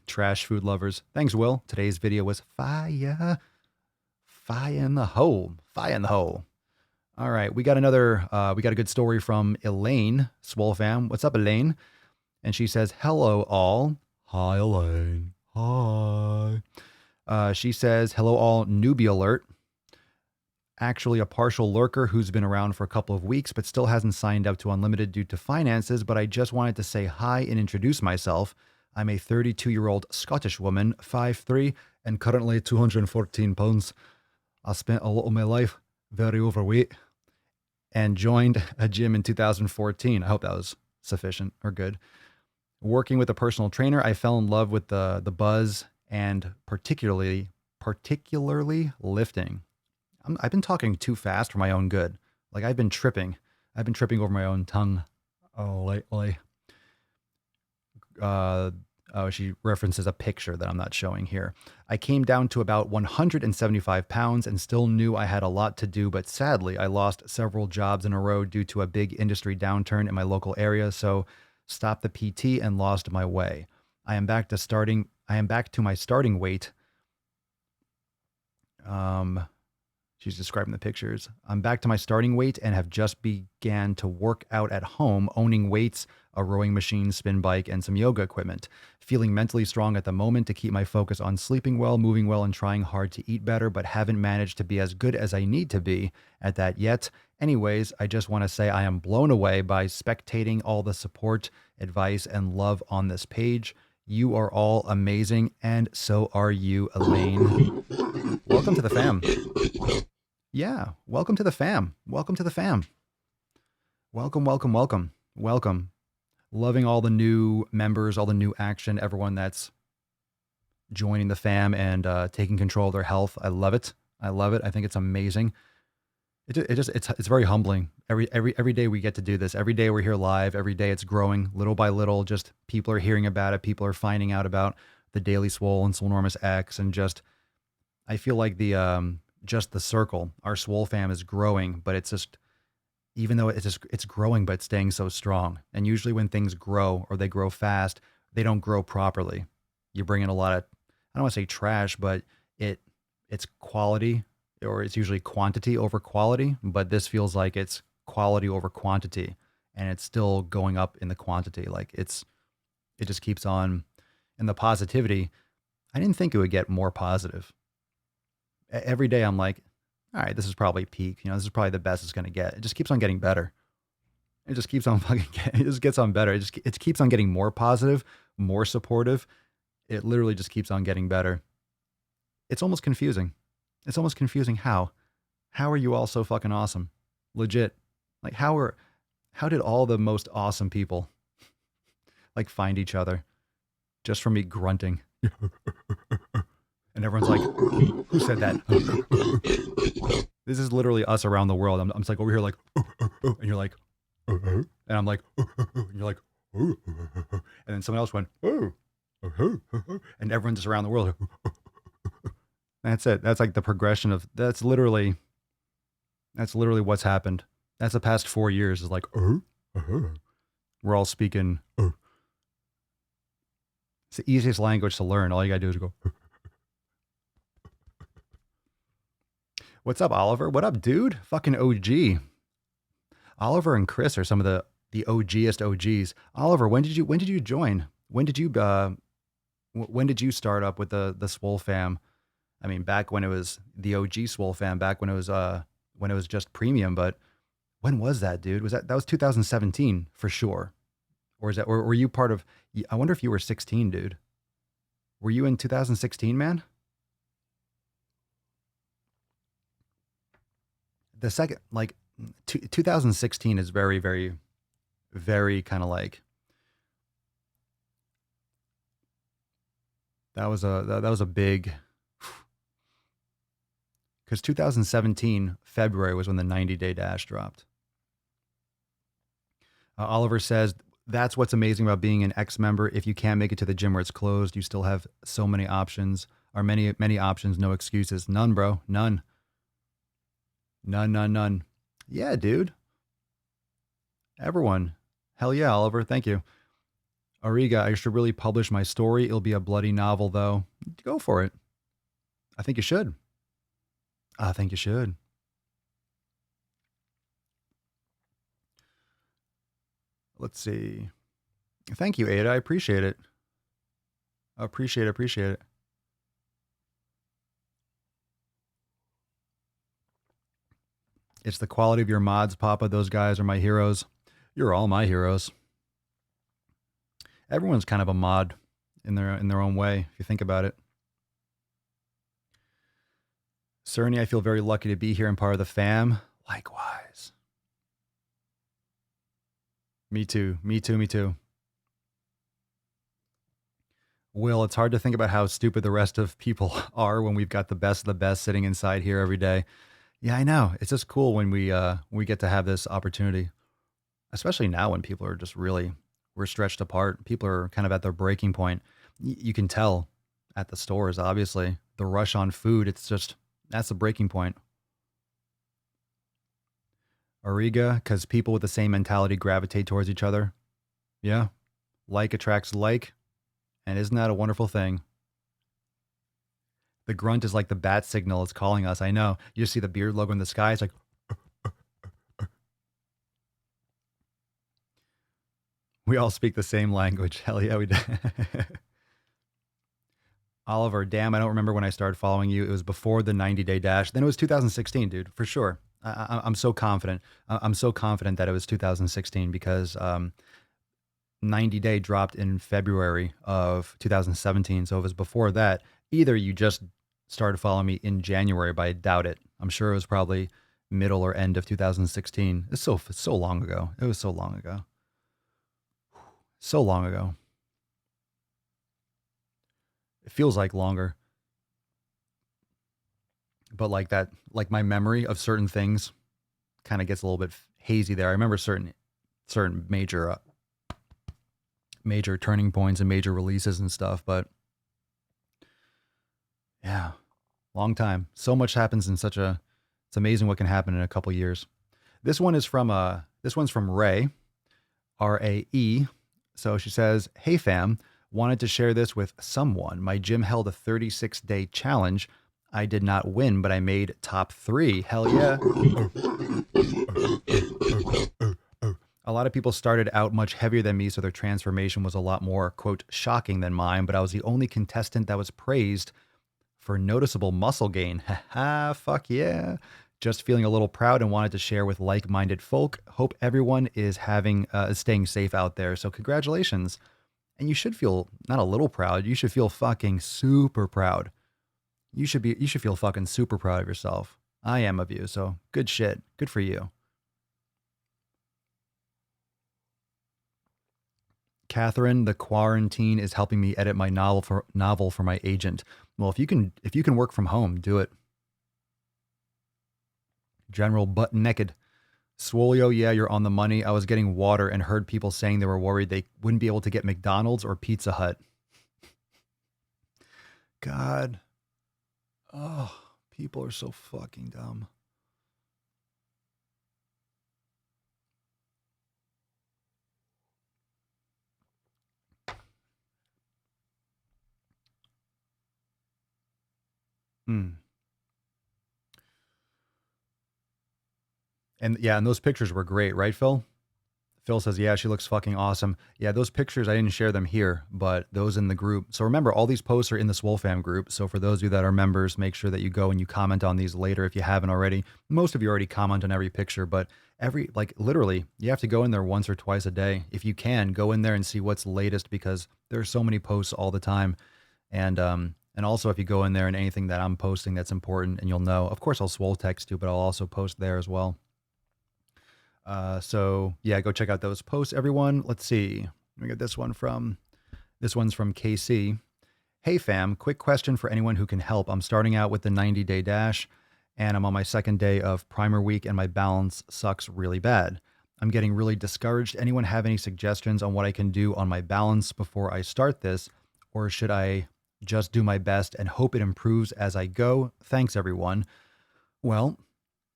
Trash food lovers. Thanks, Will. Today's video was fire. Fire in the hole. All right. We got a good story from Elaine, Swole fam. What's up, Elaine? And she says, hello, all. Hi, Elaine. Hi. She says, hello, all. Newbie alert. Actually a partial lurker who's been around for a couple of weeks, but still hasn't signed up to Unlimited due to finances. But I just wanted to say hi and introduce myself. I'm a 32-year-old Scottish woman, 5'3", and currently 214 pounds. I spent a lot of my life very overweight and joined a gym in 2014. I hope that was sufficient or good. Working with a personal trainer, I fell in love with the buzz and particularly lifting. I've been talking too fast for my own good. Like I've been tripping over my own tongue lately. She references a picture that I'm not showing here. I came down to about 175 pounds and still knew I had a lot to do, but sadly I lost several jobs in a row due to a big industry downturn in my local area. So stopped the PT and lost my way. I am back to my starting weight. She's describing the pictures. I'm back to my starting weight and have just began to work out at home, owning weights, a rowing machine, spin bike, and some yoga equipment. Feeling mentally strong at the moment to keep my focus on sleeping well, moving well, and trying hard to eat better, but haven't managed to be as good as I need to be at that yet. Anyways, I just want to say I am blown away by spectating all the support, advice, and love on this page. You are all amazing, and so are you, Elaine. Welcome to the fam. Yeah, welcome to the fam. Welcome. Loving all the new members, all the new action, everyone that's joining the fam and taking control of their health. I love it. I think it's amazing. It's very humbling. Every day we get to do this. Every day we're here live. Every day it's growing little by little. Just people are hearing about it. People are finding out about the Daily Swole and Swolenormous X, and just I feel like just the circle, our Swole fam is growing, but it's just, even though it's growing, but it's staying so strong. And usually when things grow or they grow fast, they don't grow properly. You bring in a lot of, I don't want to say trash, but it's quality, or it's usually quantity over quality, but this feels like it's quality over quantity, and it's still going up in the quantity. Like it just keeps on. And the positivity, I didn't think it would get more positive. Every day I'm like, all right, this is probably peak. This is probably the best it's going to get. It just keeps on getting better. It just keeps on it just gets on better. It keeps on getting more positive, more supportive. It literally just keeps on getting better. It's almost confusing. How are you all so fucking awesome? Legit. Like how did all the most awesome people like find each other just from me grunting? And everyone's like, who said that? This is literally us around the world. I'm just like over here like, and you're like, and I'm like, and you're like, and then someone else went, and everyone's just around the world. That's it. That's like the progression of, that's literally what's happened. That's the past 4 years is like, we're all speaking It's the easiest language to learn. All you gotta do is go. What's up, Oliver? What up, dude? Fucking OG. Oliver and Chris are some of the OGest OGs. Oliver, when did you join? When did you start up with the Swole fam? I mean, back when it was the OG Swole fam, back when it was just premium. But when was that, dude? That was 2017 for sure? Or were you part of? I wonder if you were 16, dude. Were you in 2016, man? The second, like, 2016 is very, very, very kind of like that was a big, because 2017 February was when the 90-day dash dropped. Oliver says that's what's amazing about being an ex-member. If you can't make it to the gym where it's closed, you still have so many options, or many options, no excuses. None, bro, none. None. Yeah, dude. Everyone. Hell yeah, Oliver. Thank you. Ariga, I should really publish my story. It'll be a bloody novel, though. Go for it. I think you should. I think you should. Let's see. Thank you, Ada. I appreciate it. Appreciate it. It's the quality of your mods, Papa. Those guys are my heroes. You're all my heroes. Everyone's kind of a mod in their own way, if you think about it. Cerny, I feel very lucky to be here and part of the fam. Likewise. Me too. Will, it's hard to think about how stupid the rest of people are when we've got the best of the best sitting inside here every day. Yeah, I know. It's just cool when we get to have this opportunity, especially now when people are just really, we're stretched apart. People are kind of at their breaking point. You can tell at the stores, obviously, the rush on food. It's just, that's the breaking point. Ariga, because people with the same mentality gravitate towards each other. Yeah. Like attracts like. And isn't that a wonderful thing? The grunt is like the bat signal. It's calling us. I know. You just see the beard logo in the sky. It's like, we all speak the same language. Hell yeah, we do. Oliver, damn, I don't remember when I started following you. It was before the 90-day dash. Then it was 2016, dude, for sure. I'm so confident. I'm so confident that it was 2016 because 90-day dropped in February of 2017. So it was before that. Either you just started following me in January, but I doubt it. I'm sure it was probably middle or end of 2016. It's so long ago. It was so long ago. So long ago. It feels like longer. But like that, like my memory of certain things kind of gets a little bit hazy there. I remember certain major turning points and major releases and stuff, but yeah, long time. So much happens in it's amazing what can happen in a couple years. This one's from Ray, RAE. So she says, "Hey fam, wanted to share this with someone. My gym held a 36-day challenge. I did not win, but I made top 3. Hell yeah." A lot of people started out much heavier than me, so their transformation was a lot more, quote, shocking than mine, but I was the only contestant that was praised for noticeable muscle gain. Haha, fuck yeah. Just feeling a little proud and wanted to share with like-minded folk. Hope everyone is staying safe out there. So congratulations. And you should feel not a little proud. You should feel fucking super proud. You should feel fucking super proud of yourself. I am of you. So good shit. Good for you. Catherine, the quarantine is helping me edit my novel for my agent. Well, if you can work from home, do it. General butt naked. Swolio, yeah, you're on the money. I was getting water and heard people saying they were worried they wouldn't be able to get McDonald's or Pizza Hut. God. Oh, people are so fucking dumb. Mm. And yeah, and those pictures were great, right, Phil? Phil says, yeah, she looks fucking awesome. Yeah, those pictures, I didn't share them here, but those in the group. So remember, all these posts are in the Swole Fam group. So for those of you that are members, make sure that you go and you comment on these later if you haven't already. Most of you already comment on every picture, but like literally, you have to go in there once or twice a day. If you can, go in there and see what's latest because there's so many posts all the time. And also if you go in there and anything that I'm posting that's important and you'll know, of course I'll Swole text you, but I'll also post there as well. So yeah, go check out those posts, everyone. Let's see. Let me get this one's from KC. Hey fam, quick question for anyone who can help. I'm starting out with the 90-day dash and I'm on my second day of primer week and my balance sucks really bad. I'm getting really discouraged. Anyone have any suggestions on what I can do on my balance before I start this? Or should I just do my best and hope it improves as I go? Thanks everyone. Well,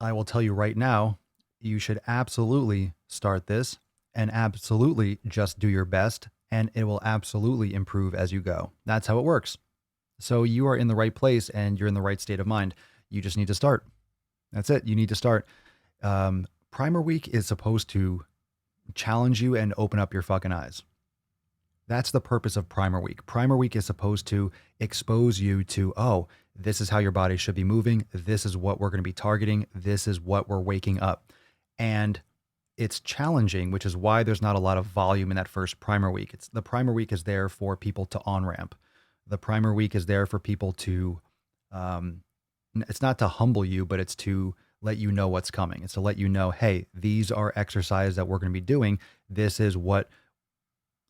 I will tell you right now, you should absolutely start this and absolutely just do your best, and it will absolutely improve as you go. That's how it works. So you are in the right place and you're in the right state of mind. You just need to start. That's it. You need to start. Primer week is supposed to challenge you and open up your fucking eyes. That's the purpose of Primer Week. Primer Week is supposed to expose you to, oh, this is how your body should be moving. This is what we're going to be targeting. This is what we're waking up. And it's challenging, which is why there's not a lot of volume in that first Primer Week. The Primer Week is there for people to on-ramp. The Primer Week is there for people to, it's not to humble you, but it's to let you know what's coming. It's to let you know, hey, these are exercises that we're going to be doing. This is what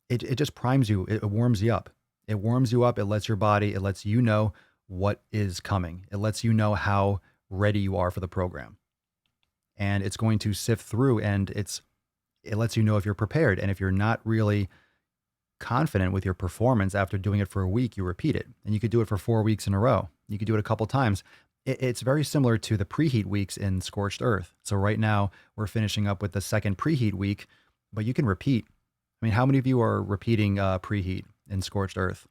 it just primes you. It warms you up. It warms you up. It lets you know what is coming. It lets you know how ready you are for the program. And it's going to sift through and it lets you know if you're prepared. And if you're not really confident with your performance after doing it for a week, you repeat it. And you could do it for 4 weeks in a row. You could do it a couple times. It's very similar to the preheat weeks in Scorched Earth. So right now we're finishing up with the second preheat week, but you can repeat. I mean, how many of you are repeating preheat in Scorched Earth?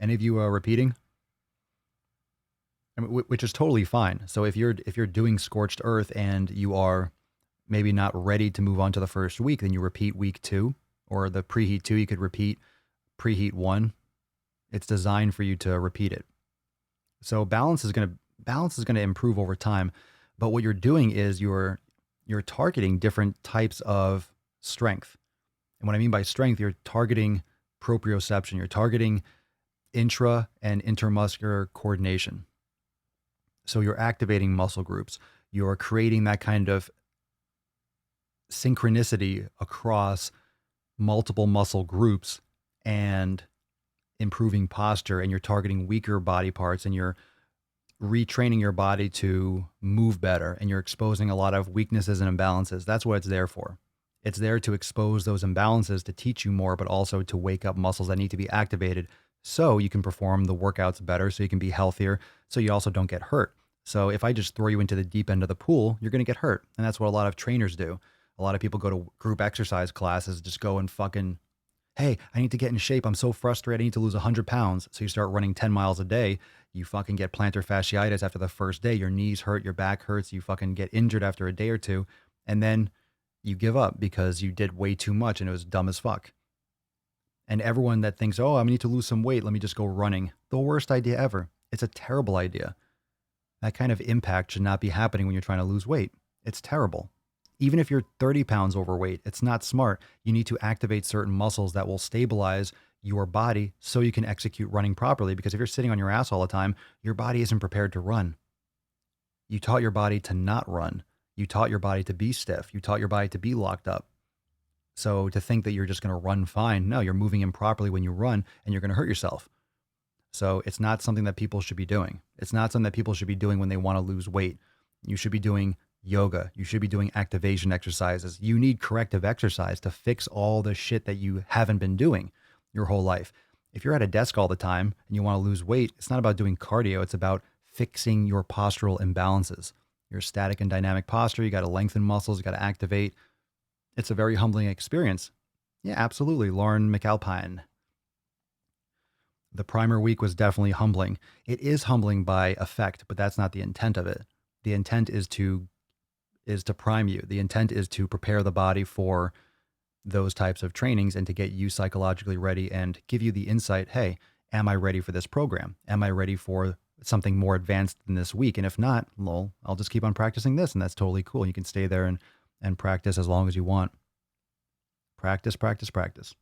Any of you are repeating? I mean, which is totally fine. So if you're doing Scorched Earth and you are maybe not ready to move on to the first week, then you repeat week 2 or the preheat 2. You could repeat preheat 1. It's designed for you to repeat it. So balance is going to improve over time. But what you're doing is you're targeting different types of strength. And what I mean by strength, you're targeting proprioception. You're targeting intra and intermuscular coordination. So you're activating muscle groups. You're creating that kind of synchronicity across multiple muscle groups and improving posture. And you're targeting weaker body parts and you're retraining your body to move better. And you're exposing a lot of weaknesses and imbalances. That's what it's there for. It's there to expose those imbalances, to teach you more, but also to wake up muscles that need to be activated so you can perform the workouts better, so you can be healthier, so you also don't get hurt. So if I just throw you into the deep end of the pool, you're going to get hurt. And that's what a lot of trainers do. A lot of people go to group exercise classes, just go and fucking, hey, I need to get in shape. I'm so frustrated. I need to lose 100 pounds. So you start running 10 miles a day. You fucking get plantar fasciitis after the first day. Your knees hurt, your back hurts. You fucking get injured after a day or two. And then you give up because you did way too much and it was dumb as fuck. And everyone that thinks, oh, I need to lose some weight, let me just go running. The worst idea ever. It's a terrible idea. That kind of impact should not be happening when you're trying to lose weight. It's terrible. Even if you're 30 pounds overweight, it's not smart. You need to activate certain muscles that will stabilize your body so you can execute running properly. Because if you're sitting on your ass all the time, your body isn't prepared to run. You taught your body to not run. You taught your body to be stiff. You taught your body to be locked up. So to think that you're just going to run fine, no, you're moving improperly when you run and you're going to hurt yourself. So it's not something that people should be doing. It's not something that people should be doing when they want to lose weight. You should be doing yoga. You should be doing activation exercises. You need corrective exercise to fix all the shit that you haven't been doing your whole life. If you're at a desk all the time and you want to lose weight, it's not about doing cardio. It's about fixing your postural imbalances. Your static and dynamic posture, you got to lengthen muscles, you got to activate. It's a very humbling experience. Yeah, absolutely. Lauren McAlpine. The primer week was definitely humbling. It is humbling by effect, but that's not the intent of it. The intent is to prime you. The intent is to prepare the body for those types of trainings and to get you psychologically ready and give you the insight, hey, am I ready for this program? Am I ready for something more advanced than this week? And if not, lol, I'll just keep on practicing this, and that's totally cool. You can stay there and practice as long as you want. Practice, practice, practice.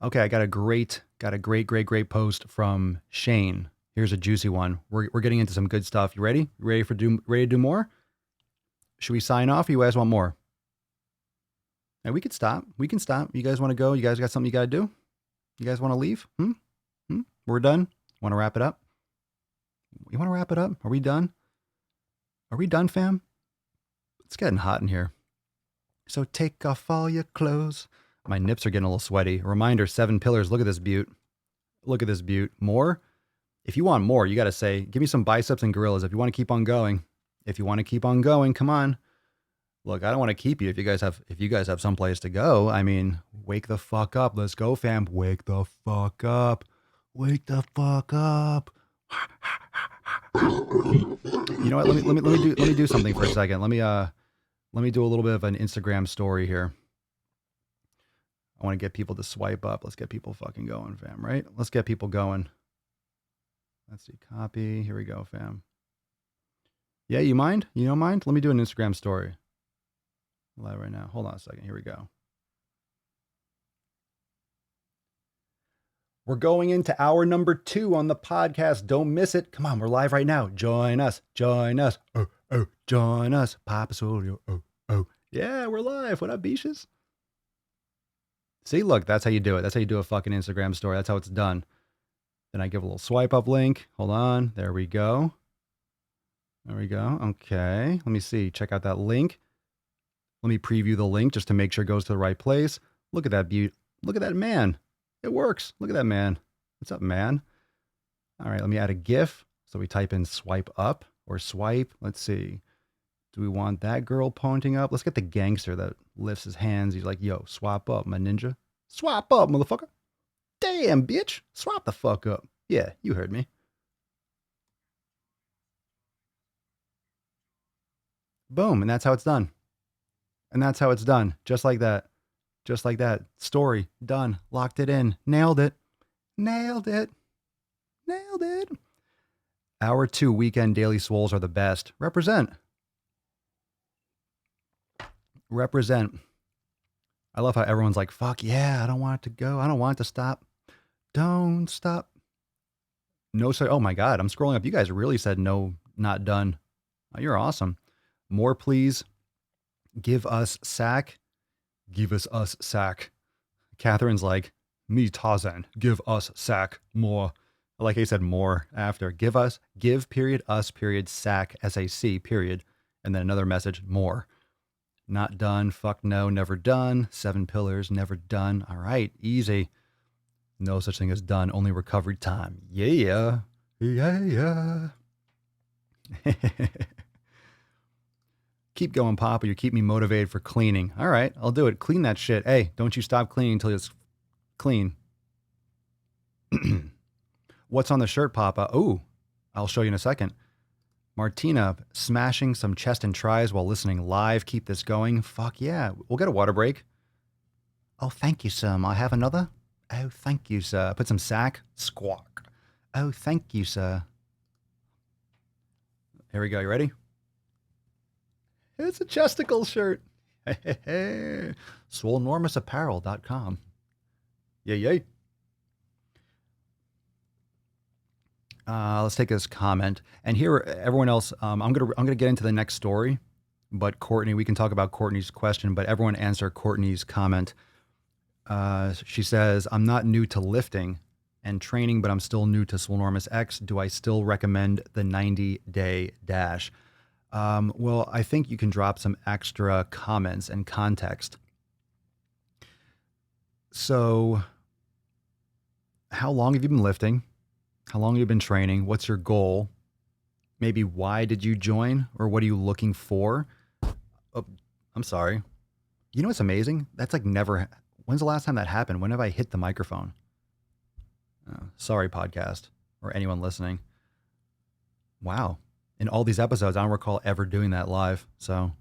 Okay, I got a great post from Shane. Here's a juicy one. We're getting into some good stuff. You ready? You ready to do more? Should we sign off? Or you guys want more? And we could stop. We can stop. You guys want to go? You guys got something you got to do? You guys want to leave? We're done. Want to wrap it up? You want to wrap it up? Are we done? Are we done, fam? It's getting hot in here. So take off all your clothes. My nips are getting a little sweaty. Reminder, 7 pillars. Look at this beaut. Look at this beaut. More? If you want more, you got to say, give me some biceps and gorillas. If you want to keep on going. If you want to keep on going, come on. Look, I don't want to keep you if you guys have someplace to go. I mean, wake the fuck up. Let's go, fam. Wake the fuck up. Wake the fuck up. You know what? Let me do something for a second. Let me do a little bit of an Instagram story here. I want to get people to swipe up. Let's get people fucking going, fam, right? Let's get people going. Let's see, copy. Here we go, fam. Yeah, you mind? You don't mind? Let me do an Instagram story. Live right now. Hold on a second. Here we go. We're going into hour number 2 on the podcast. Don't miss it. Come on, we're live right now. Join us. Join us. Oh, join us. Papa Swole. Oh. Yeah, we're live. What up, beaches? See, look, that's how you do it. That's how you do a fucking Instagram story. That's how it's done. Then I give a little swipe up link. Hold on. There we go. There we go. Okay. Let me see. Check out that link. Let me preview the link just to make sure it goes to the right place. Look at that beaut. Look at that man. It works. Look at that man. What's up, man? All right. Let me add a GIF. So we type in swipe up or swipe. Let's see. Do we want that girl pointing up? Let's get the gangster that lifts his hands. He's like, yo, swap up, my ninja. Swap up, motherfucker. Damn, bitch. Swap the fuck up. Yeah, you heard me. Boom. And that's how it's done. And that's how it's done. Just like that. Just like that. Story. Done. Locked it in. Nailed it. Nailed it. Nailed it. Hour 2 weekend daily swoles are the best. Represent. Represent. I love how everyone's like, fuck yeah, I don't want it to go. I don't want it to stop. Don't stop. No, sir. Oh my God. I'm scrolling up. You guys really said no, not done. Oh, you're awesome. More, please. Give us sack. Give us sack. Catherine's like, me Tarzan. Give us sack. More. Like I said, more after. Give period, us period, sack, SAC period. And then another message, more. Not done. Fuck no. Never done. 7 pillars. Never done. All right. Easy. No such thing as done. Only recovery time. Yeah. Yeah. Keep going, Papa. You keep me motivated for cleaning. All right. I'll do it. Clean that shit. Hey, don't you stop cleaning until it's clean. What's on the shirt, Papa? Oh, I'll show you in a second. Martina, smashing some chest and tries while listening live. Keep this going. Fuck yeah. We'll get a water break. Oh, thank you, sir. May I have another? Oh, thank you, sir. Put some sack. Squawk. Oh, thank you, sir. Here we go. You ready? It's a chesticle shirt. SwoleNormousApparel.com. Yay. Let's take this comment. And here, everyone else, I'm gonna get into the next story. But Courtney, we can talk about Courtney's question, but everyone answer Courtney's comment. She says, I'm not new to lifting and training, but I'm still new to Swolenormous X. Do I still recommend the 90-day dash? Well, I think you can drop some extra comments and context. So, how long have you been lifting? How long have you been training? What's your goal? Maybe why did you join or what are you looking for? Oh, I'm sorry. You know what's amazing? That's like never. When's the last time that happened? When have I hit the microphone? Sorry, podcast or anyone listening. Wow. In all these episodes, I don't recall ever doing that live. So,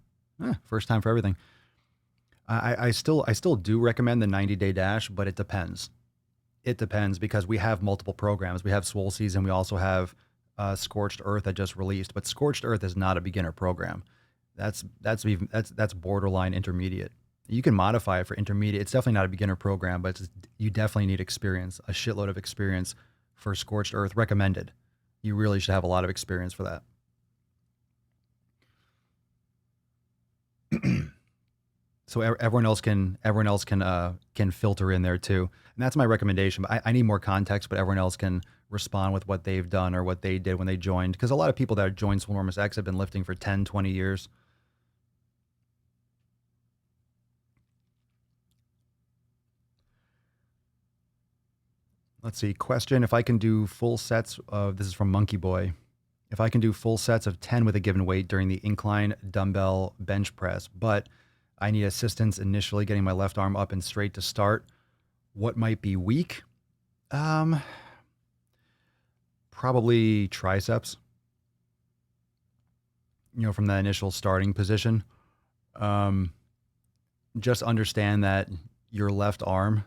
first time for everything. I still do recommend the 90-day dash, but it depends. It depends because we have multiple programs. We have Swole Season. We also have Scorched Earth that just released. But Scorched Earth is not a beginner program. That's borderline intermediate. You can modify it for intermediate. It's definitely not a beginner program, but you definitely need experience, a shitload of experience for Scorched Earth. Recommended. You really should have a lot of experience for that. So everyone else can filter in there too, and that's my recommendation. But I need more context, but everyone else can respond with what they've done or what they did when they joined, because a lot of people that joined Swolenormous X have been lifting for 10, 20 years. Let's see. Question: if I can do full sets of, this is from Monkey Boy, if I can do full sets of 10 with a given weight during the incline dumbbell bench press, but I need assistance initially getting my left arm up and straight to start, what might be weak? Um, Probably triceps, from that initial starting position. Um, just understand that your left arm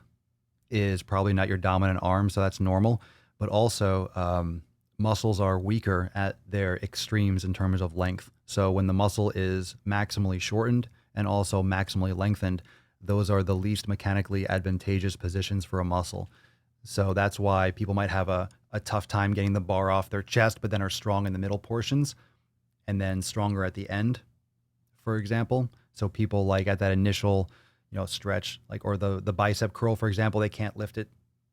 is probably not your dominant arm, so that's normal. But also, muscles are weaker at their extremes in terms of length. So when the muscle is maximally shortened and also maximally lengthened, those are the least mechanically advantageous positions for a muscle. So that's why people might have a tough time getting the bar off their chest, but then are strong in the middle portions and then stronger at the end, for example. So people like at that initial, stretch, like, or the bicep curl, for example, they can't lift it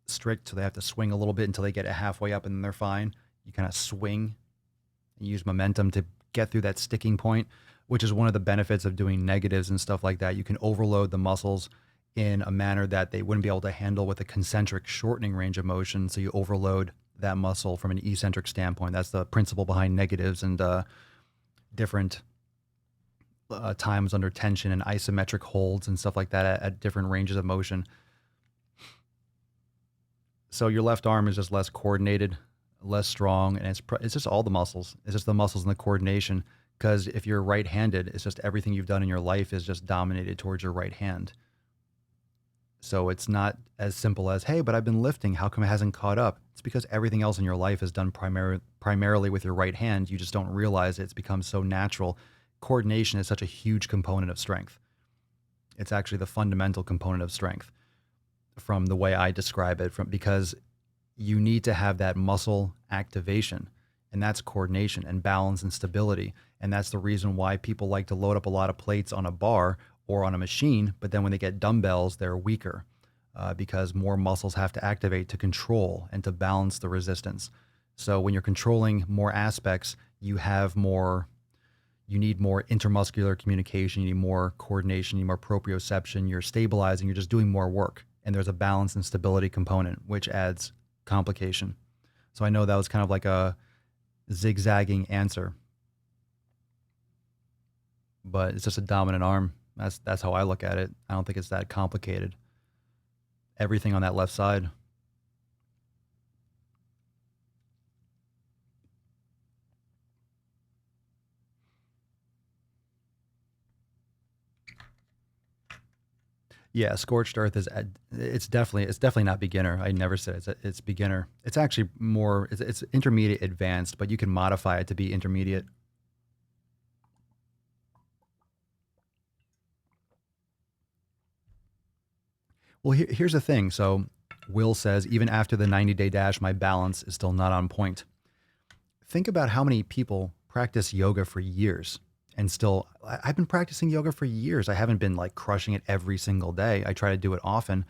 strict, so they have to swing a little bit until they get it halfway up and then they're fine. You kind of swing and use momentum to get through that sticking point, which is one of the benefits of doing negatives and stuff like that. You can overload the muscles in a manner that they wouldn't be able to handle with a concentric shortening range of motion. So you overload that muscle from an eccentric standpoint. That's the principle behind negatives and different times under tension and isometric holds and stuff like that at different ranges of motion. So your left arm is just less coordinated, less strong, and it's just all the muscles. It's just the muscles and the coordination. Because if you're right-handed, it's just everything you've done in your life is just dominated towards your right hand. So it's not as simple as, hey, but I've been lifting. How come it hasn't caught up? It's because everything else in your life is done primarily with your right hand. You just don't realize it. It's become so natural. Coordination is such a huge component of strength. It's actually the fundamental component of strength from the way I describe it, because you need to have that muscle activation, and that's coordination and balance and stability. And that's the reason why people like to load up a lot of plates on a bar or on a machine, but then when they get dumbbells, they're weaker because more muscles have to activate to control and to balance the resistance. So when you're controlling more aspects, you need more intermuscular communication, you need more coordination, you need more proprioception, you're stabilizing, you're just doing more work. And there's a balance and stability component, which adds complication. So I know that was kind of like a zigzagging answer, but it's just a dominant arm. That's how I look at it. I don't think it's that complicated. Everything on that left side. Yeah, scorched earth is it's definitely not beginner. I never said it's beginner. It's actually more it's intermediate advanced, but you can modify it to be intermediate. Well, here's the thing. So Will says, even after the 90-day dash, my balance is still not on point. Think about how many people practice yoga for years and still, I've been practicing yoga for years. I haven't been like crushing it every single day. I try to do it often.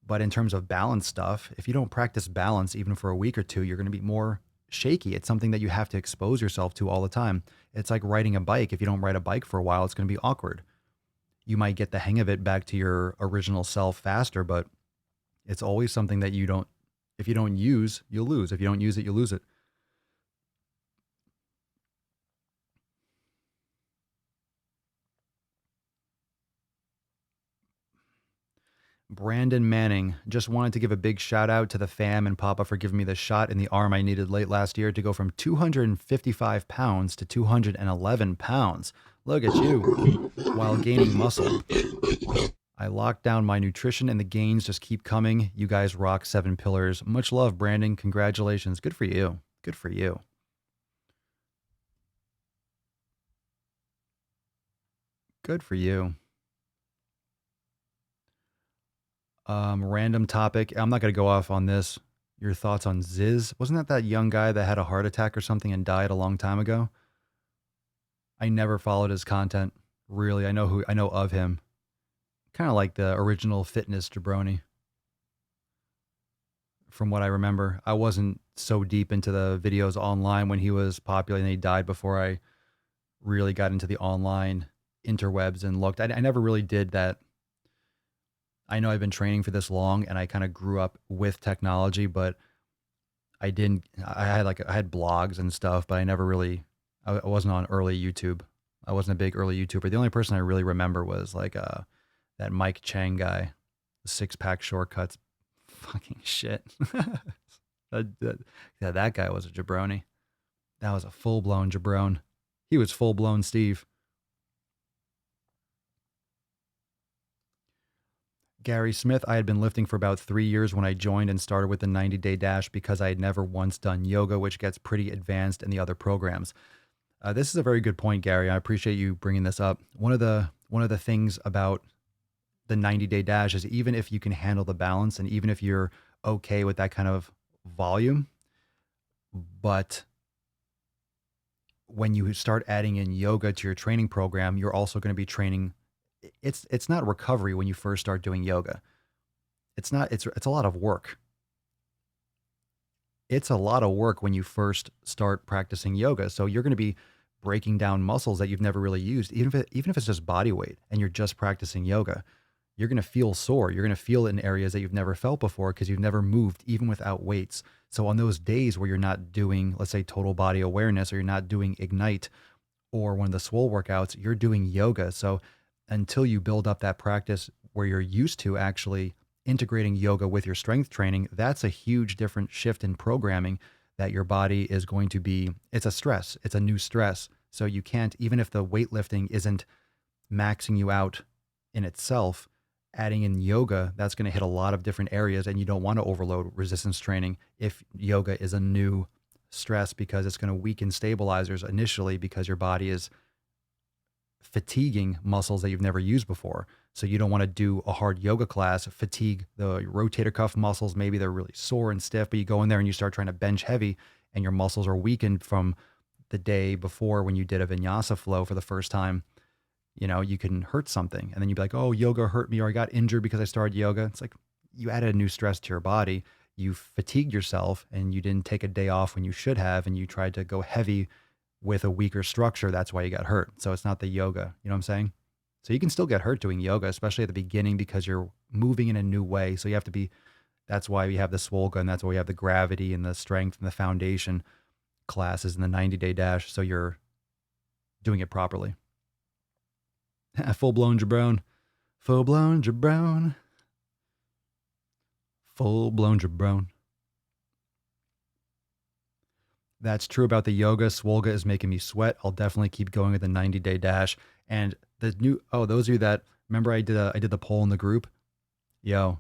But in terms of balance stuff, if you don't practice balance even for a week or two, you're going to be more shaky. It's something that you have to expose yourself to all the time. It's like riding a bike. If you don't ride a bike for a while, it's going to be awkward. You might get the hang of it back to your original self faster, but it's always something that if you don't use, you'll lose. If you don't use it, you'll lose it. Brandon Manning just wanted to give a big shout out to the fam and Papa for giving me the shot in the arm I needed late last year to go from 255 pounds to 211 pounds. Look at you, while gaining muscle. I locked down my nutrition and the gains just keep coming. You guys rock 7 pillars. Much love, Brandon. Congratulations. Good for you. Good for you. Good for you. Random topic. I'm not going to go off on this. Your thoughts on Ziz? Wasn't that young guy that had a heart attack or something and died a long time ago? I never followed his content. Really, I know of him. Kind of like the original fitness jabroni. From what I remember, I wasn't so deep into the videos online when he was popular and he died before I really got into the online interwebs and looked. I never really did that. I know I've been training for this long and I kind of grew up with technology, but I didn't. I had blogs and stuff, but I never really. I wasn't on early YouTube. I wasn't a big early YouTuber. The only person I really remember was like that Mike Chang guy, the 6-pack shortcuts. Fucking shit. That guy was a jabroni. That was a full blown jabron. He was full blown Steve. Gary Smith, I had been lifting for about 3 years when I joined and started with the 90-day dash because I had never once done yoga, which gets pretty advanced in the other programs. This is a very good point, Gary. I appreciate you bringing this up. One of the things about the 90-day dash is even if you can handle the balance and even if you're okay with that kind of volume, but when you start adding in yoga to your training program, you're also going to be training. It's not recovery when you first start doing yoga. It's not. It's a lot of work. It's a lot of work when you first start practicing yoga. So you're going to be breaking down muscles that you've never really used, even if it's just body weight and you're just practicing yoga. You're going to feel sore. You're going to feel it in areas that you've never felt before because you've never moved, even without weights. So on those days where you're not doing, let's say, total body awareness, or you're not doing Ignite or one of the Swole workouts, you're doing yoga. So until you build up that practice where you're used to actually integrating yoga with your strength training, that's a huge different shift in programming that your body is going to be. It's a stress. It's a new stress. So you can't, even if the weightlifting isn't maxing you out in itself, adding in yoga, that's going to hit a lot of different areas, and you don't want to overload resistance training if yoga is a new stress because it's going to weaken stabilizers initially because your body is fatiguing muscles that you've never used before. So you don't want to do a hard yoga class, fatigue the rotator cuff muscles. Maybe they're really sore and stiff, but you go in there and you start trying to bench heavy and your muscles are weakened from the day before when you did a vinyasa flow for the first time. You can hurt something and then you'd be like, oh, yoga hurt me, or I got injured because I started yoga. It's like you added a new stress to your body. You fatigued yourself and you didn't take a day off when you should have. And you tried to go heavy with a weaker structure. That's why you got hurt. So it's not the yoga. You know what I'm saying? So you can still get hurt doing yoga, especially at the beginning because you're moving in a new way. So you have to be, that's why we have the Swole and that's why we have the gravity and the strength and the foundation classes in the 90-day dash. So you're doing it properly. Full-blown jabron. Full-blown jabron. Full-blown jabron. That's true about the yoga. Swolga is making me sweat. I'll definitely keep going with the 90-day dash. And the new, those of you that remember I did the poll in the group. Yo,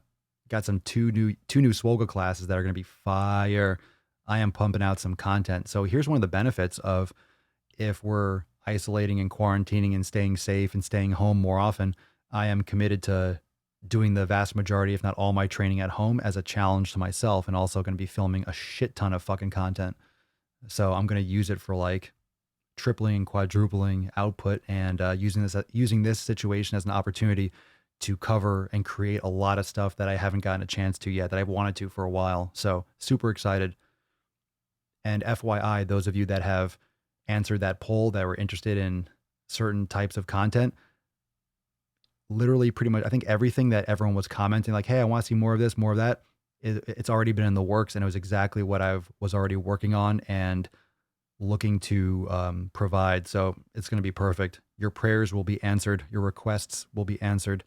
got some two new Swolga classes that are going to be fire. I am pumping out some content. So here's one of the benefits of if we're isolating and quarantining and staying safe and staying home more often, I am committed to doing the vast majority, if not all my training at home as a challenge to myself, and also going to be filming a shit ton of fucking content. So I'm going to use it for like tripling, quadrupling output and using this situation as an opportunity to cover and create a lot of stuff that I haven't gotten a chance to yet that I've wanted to for a while. So super excited. And FYI, those of you that have answered that poll that were interested in certain types of content, literally pretty much, I think everything that everyone was commenting like, hey, I want to see more of this, more of that, it's already been in the works. And it was exactly what I was already working on and looking to provide. So it's going to be perfect. Your prayers will be answered. Your requests will be answered.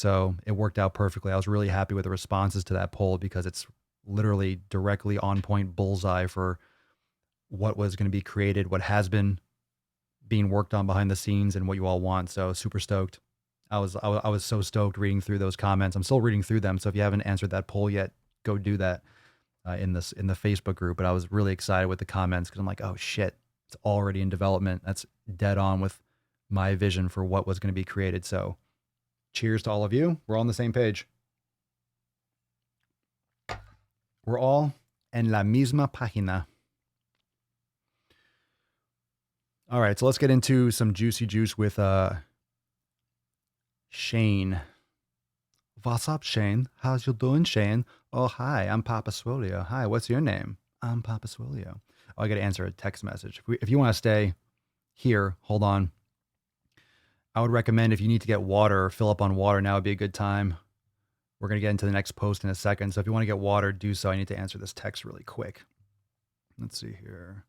So it worked out perfectly. I was really happy with the responses to that poll because it's literally directly on point bullseye for what was going to be created, what has been being worked on behind the scenes, and what you all want. So super stoked. I was so stoked reading through those comments. I'm still reading through them. So if you haven't answered that poll yet, go do that in the Facebook group. But I was really excited with the comments because I'm like, oh shit, it's already in development. That's dead on with my vision for what was going to be created. So cheers to all of you. We're all on the same page. We're all en la misma página. All right, so let's get into some juicy juice with Shane. What's up, Shane? How's you doing, Shane? Oh, hi, I'm Papa Swolio. Hi, what's your name? I'm Papa Swolio. Oh, I got to answer a text message. If you want to stay here, hold on. I would recommend if you need to get water or fill up on water, now would be a good time. We're going to get into the next post in a second. So if you want to get water, do so. I need to answer this text really quick. Let's see here.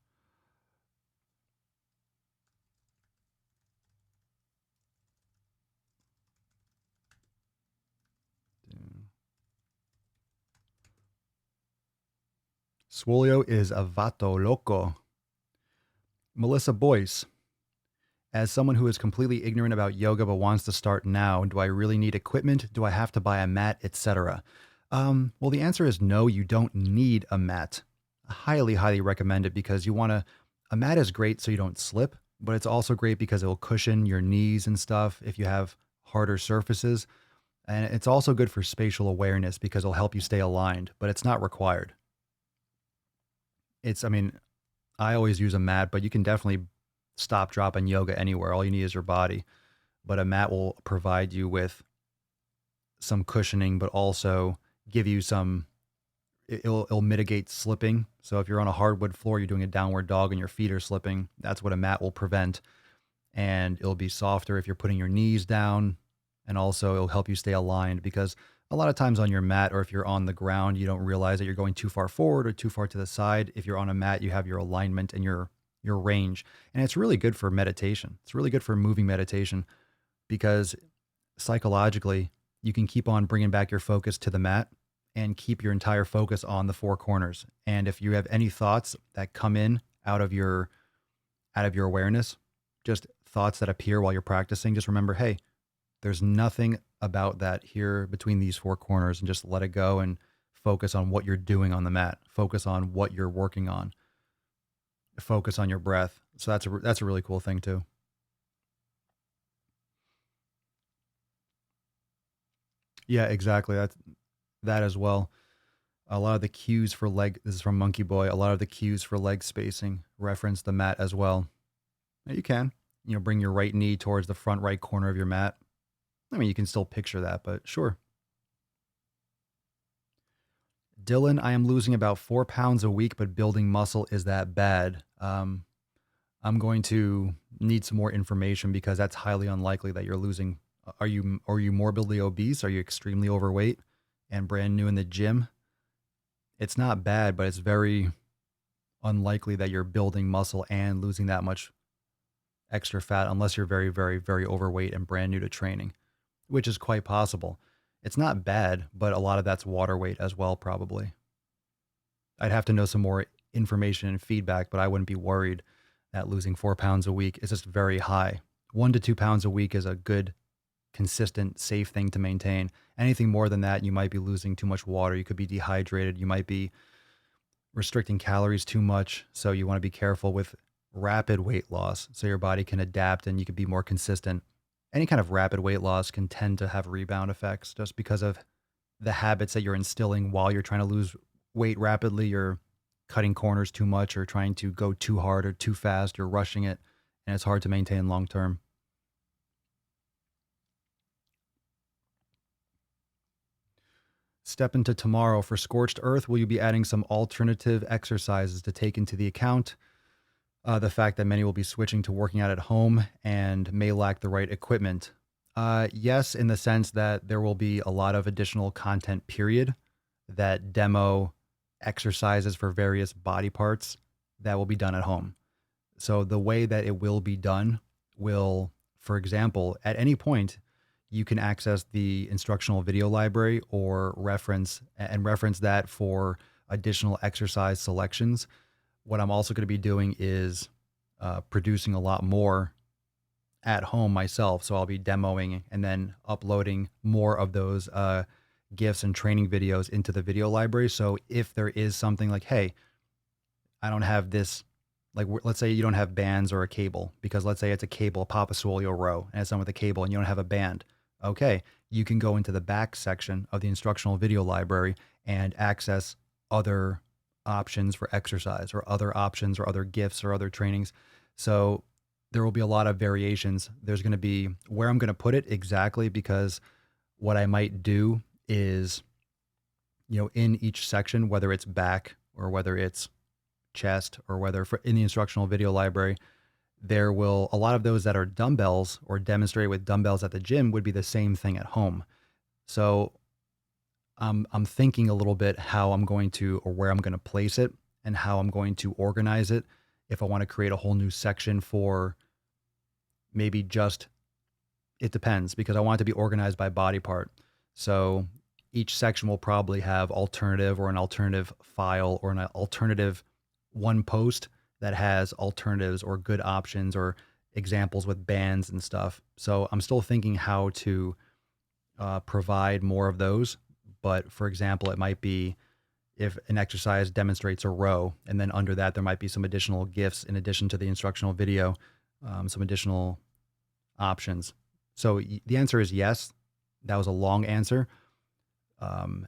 Swolio is a vato loco. Melissa Boyce. As someone who is completely ignorant about yoga but wants to start now, do I really need equipment? Do I have to buy a mat, etc.? Well, the answer is no, you don't need a mat. I highly, highly recommend it because a mat is great so you don't slip, but it's also great because it will cushion your knees and stuff if you have harder surfaces. And it's also good for spatial awareness because it'll help you stay aligned, but it's not required. I always use a mat, but you can definitely stop, drop, and yoga anywhere. All you need is your body. But a mat will provide you with some cushioning, but also give you it'll mitigate slipping. So if you're on a hardwood floor, you're doing a downward dog and your feet are slipping, that's what a mat will prevent. And it'll be softer if you're putting your knees down. And also it'll help you stay aligned because a lot of times on your mat or if you're on the ground, you don't realize that you're going too far forward or too far to the side. If you're on a mat, you have your alignment and your range. And it's really good for meditation. It's really good for moving meditation because psychologically, you can keep on bringing back your focus to the mat and keep your entire focus on the four corners. And if you have any thoughts that come in out of your awareness, just thoughts that appear while you're practicing, just remember, hey, there's nothing about that here between these four corners, and just let it go and focus on what you're doing on the mat. Focus on what you're working on. Focus on your breath. So that's a really cool thing too. Yeah, exactly. That's that as well. A lot of the cues for this is from Monkey Boy. A lot of the cues for leg spacing reference the mat as well. Now you can, bring your right knee towards the front right corner of your mat. I mean, you can still picture that, but sure. Dylan, I am losing about 4 pounds a week, but building muscle, is that bad? I'm going to need some more information because that's highly unlikely that you're losing. Are you morbidly obese? Are you extremely overweight and brand new in the gym? It's not bad, but it's very unlikely that you're building muscle and losing that much extra fat unless you're very, very, very overweight and brand new to training, which is quite possible. It's not bad, but a lot of that's water weight as well, probably. I'd have to know some more information and feedback, but I wouldn't be worried that losing 4 pounds a week is just very high. 1 to 2 pounds a week is a good, consistent, safe thing to maintain. Anything more than that, you might be losing too much water. You could be dehydrated. You might be restricting calories too much. So you want to be careful with rapid weight loss so your body can adapt and you can be more consistent. Any kind of rapid weight loss can tend to have rebound effects just because of the habits that you're instilling while you're trying to lose weight rapidly. You're cutting corners too much or trying to go too hard or too fast. You're rushing it, and it's hard to maintain long term. Step into tomorrow. For Scorched Earth, will you be adding some alternative exercises to take into the account? The fact that many will be switching to working out at home and may lack the right equipment. Yes, in the sense that there will be a lot of additional content, period, that demo exercises for various body parts that will be done at home. So the way that it will be done will, for example, at any point, you can access the instructional video library or reference that for additional exercise selections. What I'm also going to be doing is producing a lot more at home myself. So I'll be demoing and then uploading more of those GIFs and training videos into the video library. So if there is something like, hey, I don't have this, like let's say you don't have bands or a cable, because let's say it's a cable, a Papa Swole row, and it's done with a cable and you don't have a band. Okay, you can go into the back section of the instructional video library and access other options for exercise or other options or other GIFs or other trainings. So there will be a lot of variations. There's going to be where I'm going to put it exactly, because what I might do is, in each section, whether it's back or whether it's chest or whether in the instructional video library, there will, a lot of those that are dumbbells or demonstrate with dumbbells at the gym would be the same thing at home. So I'm thinking a little bit how I'm going to, or where I'm going to place it and how I'm going to organize it. If I want to create a whole new section for maybe just, it depends, because I want it to be organized by body part. So each section will probably have alternative or an alternative file or an alternative one post that has alternatives or good options or examples with bands and stuff. So I'm still thinking how to provide more of those. But for example, it might be if an exercise demonstrates a row, and then under that, there might be some additional GIFs in addition to the instructional video, some additional options. So the answer is yes. That was a long answer.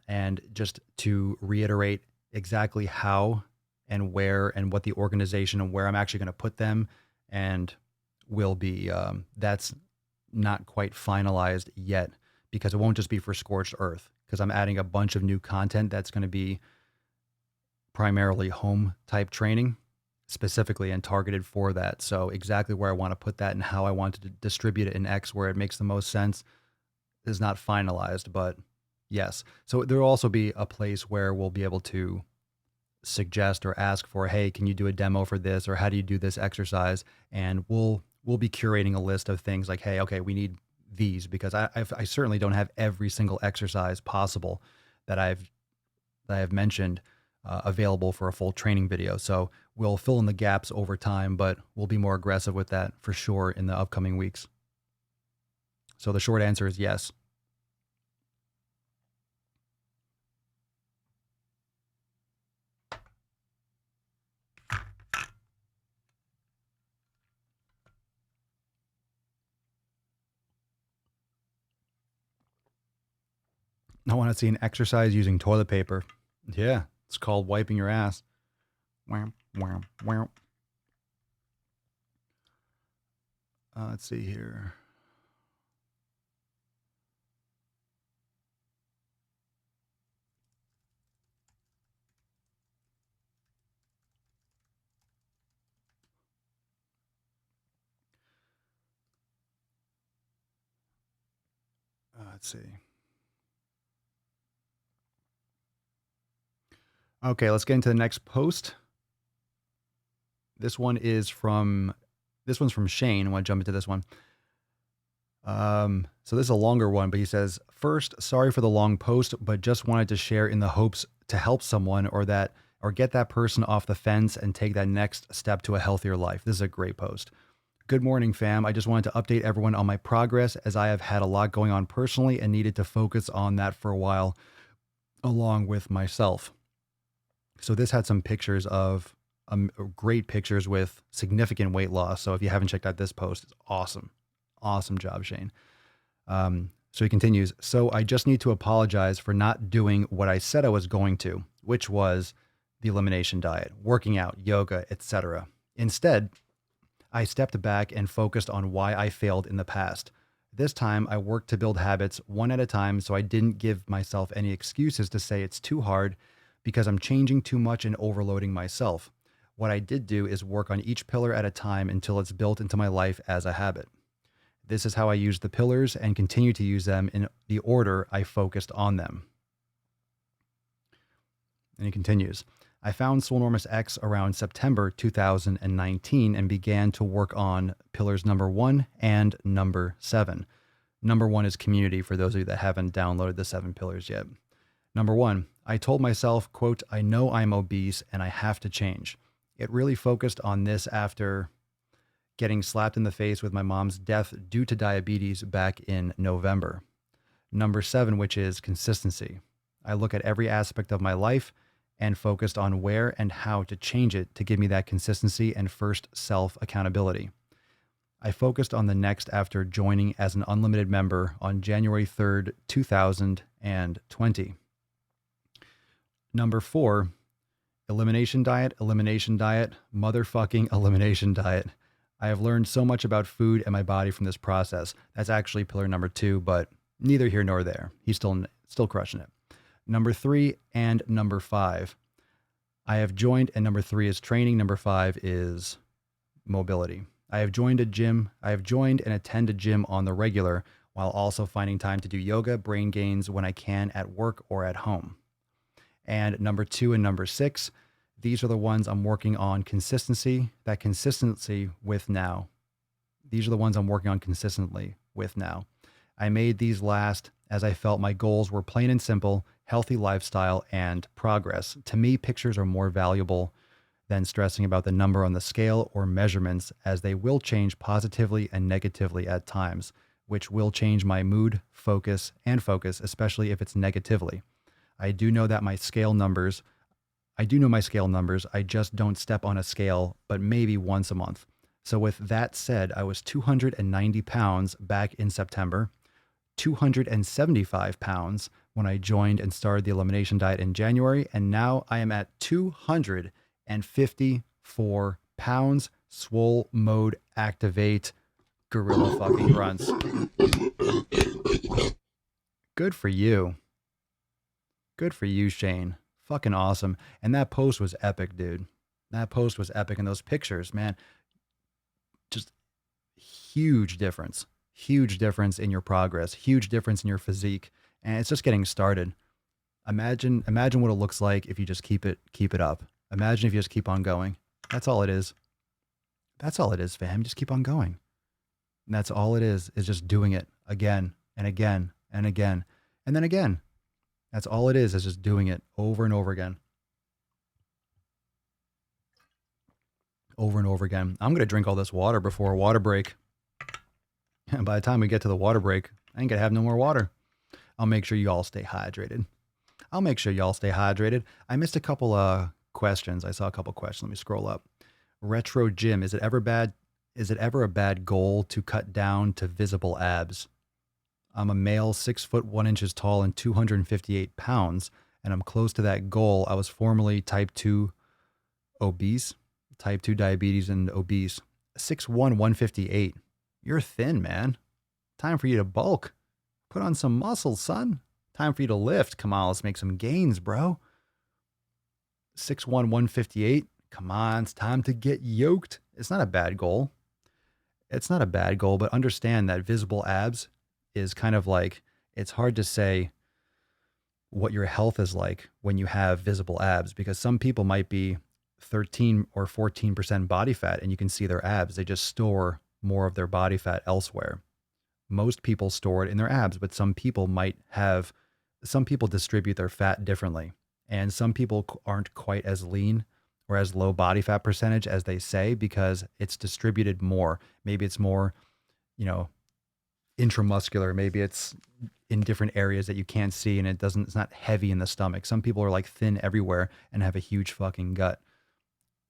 And just to reiterate exactly how and where and what the organization and where I'm actually going to put them and will be, that's not quite finalized yet, because it won't just be for Scorched Earth, because I'm adding a bunch of new content that's going to be primarily home type training specifically and targeted for that. So exactly where I want to put that and how I want to distribute it in X where it makes the most sense is not finalized, but yes. So there will also be a place where we'll be able to suggest or ask for, hey, can you do a demo for this, or how do you do this exercise? And we'll be curating a list of things like, hey, okay, we need these, because I certainly don't have every single exercise possible that I have mentioned available for a full training video. So we'll fill in the gaps over time, but we'll be more aggressive with that for sure in the upcoming weeks. So the short answer is yes. I want to see an exercise using toilet paper. Yeah, it's called wiping your ass. Let's see here. Let's see. Okay, let's get into the next post. This one's from Shane. I want to jump into this one. So this is a longer one, but he says, first, sorry for the long post, but just wanted to share in the hopes to help someone or get that person off the fence and take that next step to a healthier life. This is a great post. Good morning, fam. I just wanted to update everyone on my progress, as I have had a lot going on personally and needed to focus on that for a while, along with myself. So this had some pictures of great pictures with significant weight loss. So if you haven't checked out this post, it's awesome. Awesome job, Shane. So he continues. So I just need to apologize for not doing what I said I was going to, which was the elimination diet, working out, yoga, etc. Instead, I stepped back and focused on why I failed in the past. This time, I worked to build habits one at a time, so I didn't give myself any excuses to say it's too hard because I'm changing too much and overloading myself. What I did do is work on each pillar at a time until it's built into my life as a habit. This is how I use the pillars and continue to use them in the order I focused on them. And he continues. I found Swolenormous X around September 2019 and began to work on pillars number 1 and number 7. Number one is community, for those of you that haven't downloaded the 7 pillars yet. Number one, I told myself, quote, I know I'm obese and I have to change. It really focused on this after getting slapped in the face with my mom's death due to diabetes back in November. Number 7, which is consistency. I look at every aspect of my life and focused on where and how to change it to give me that consistency and first self accountability. I focused on the next after joining as an unlimited member on January 3rd, 2020. Number 4, elimination diet, motherfucking elimination diet. I have learned so much about food and my body from this process. That's actually pillar number 2, but neither here nor there. He's still crushing it. Number 3 and number 5. I have joined, and number 3 is training. Number 5 is mobility. I have joined and attend a gym on the regular while also finding time to do yoga, brain gains when I can at work or at home. And number 2 and number 6, these are the ones I'm working on consistency with now. These are the ones I'm working on consistently with now. I made these last as I felt my goals were plain and simple, healthy lifestyle and progress. To me, pictures are more valuable than stressing about the number on the scale or measurements, as they will change positively and negatively at times, which will change my mood, focus, especially if it's negatively. I do know my scale numbers. I just don't step on a scale, but maybe once a month. So with that said, I was 290 pounds back in September, 275 pounds when I joined and started the elimination diet in January, and now I am at 254 pounds. Swole mode activate. Gorilla fucking grunts. Good for you. Good for you, Shane. Fucking awesome. And that post was epic, dude. That post was epic. And those pictures, man, just huge difference. Huge difference in your progress. Huge difference in your physique. And it's just getting started. Imagine what it looks like if you just keep it up. Imagine if you just keep on going. That's all it is. That's all it is, fam. Just keep on going. And that's all it is just doing it again and again and again. And then again. That's all it is just doing it over and over again. Over and over again. I'm going to drink all this water before a water break. And by the time we get to the water break, I ain't going to have no more water. I'll make sure you all stay hydrated. I missed a couple questions. I saw a couple questions. Let me scroll up. Retro Gym. Is it ever a bad goal to cut down to visible abs? I'm a male, 6 foot 1 inches tall and 258 pounds, and I'm close to that goal. I was formerly type 2 diabetes and obese. 6'1", 158. You're thin, man. Time for you to bulk. Put on some muscle, son. Time for you to lift. Come on, let's make some gains, bro. 6'1", 158. Come on, it's time to get yoked. It's not a bad goal. But understand that visible abs is kind of like, it's hard to say what your health is like when you have visible abs, because some people might be 13 or 14% body fat and you can see their abs. They just store more of their body fat elsewhere. Most people store it in their abs, but some people distribute their fat differently. And some people aren't quite as lean or as low body fat percentage as they say, because it's distributed more. Maybe it's more, intramuscular. Maybe it's in different areas that you can't see, and it's not heavy in the stomach. Some people are like thin everywhere and have a huge fucking gut.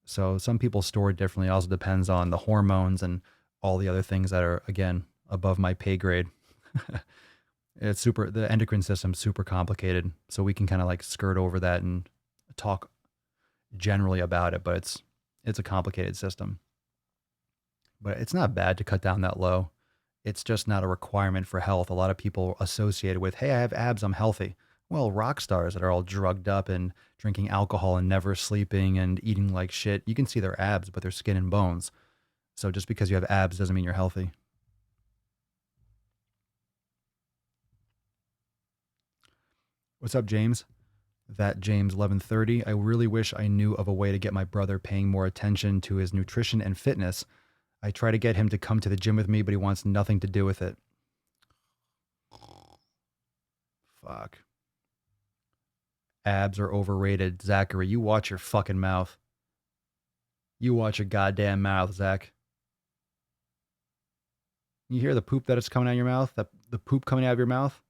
So some people store it differently. It also depends on the hormones and all the other things that are, again, above my pay grade. The endocrine system's super complicated. So we can kind of like skirt over that and talk generally about it, but it's a complicated system. But it's not bad to cut down that low. It's just not a requirement for health. A lot of people associate it with, hey, I have abs, I'm healthy. Well, rock stars that are all drugged up and drinking alcohol and never sleeping and eating like shit, you can see their abs, but they're skin and bones. So just because you have abs doesn't mean you're healthy. What's up, James? That James 1130. I really wish I knew of a way to get my brother paying more attention to his nutrition and fitness. I try to get him to come to the gym with me, but he wants nothing to do with it. Fuck. Abs are overrated. Zachary, you watch your fucking mouth. You watch your goddamn mouth, Zach. You hear the poop that is coming out of your mouth? The poop coming out of your mouth?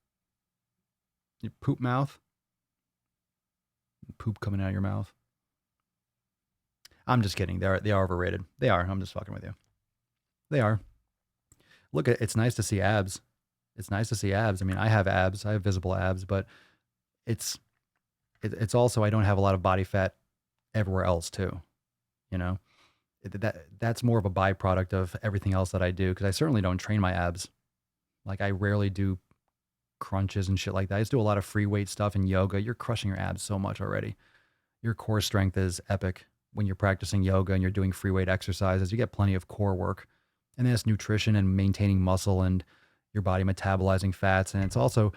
Your poop mouth? Poop coming out of your mouth. I'm just kidding. They are overrated. They are. I'm just fucking with you. They are. Look, it's nice to see abs. It's nice to see abs. I mean, I have abs. I have visible abs, but it's also I don't have a lot of body fat everywhere else too. You know, that's more of a byproduct of everything else that I do because I certainly don't train my abs. Like I rarely do crunches and shit like that. I just do a lot of free weight stuff and yoga. You're crushing your abs so much already. Your core strength is epic when you're practicing yoga and you're doing free weight exercises. You get plenty of core work. And then it's nutrition and maintaining muscle and your body metabolizing fats. And it's also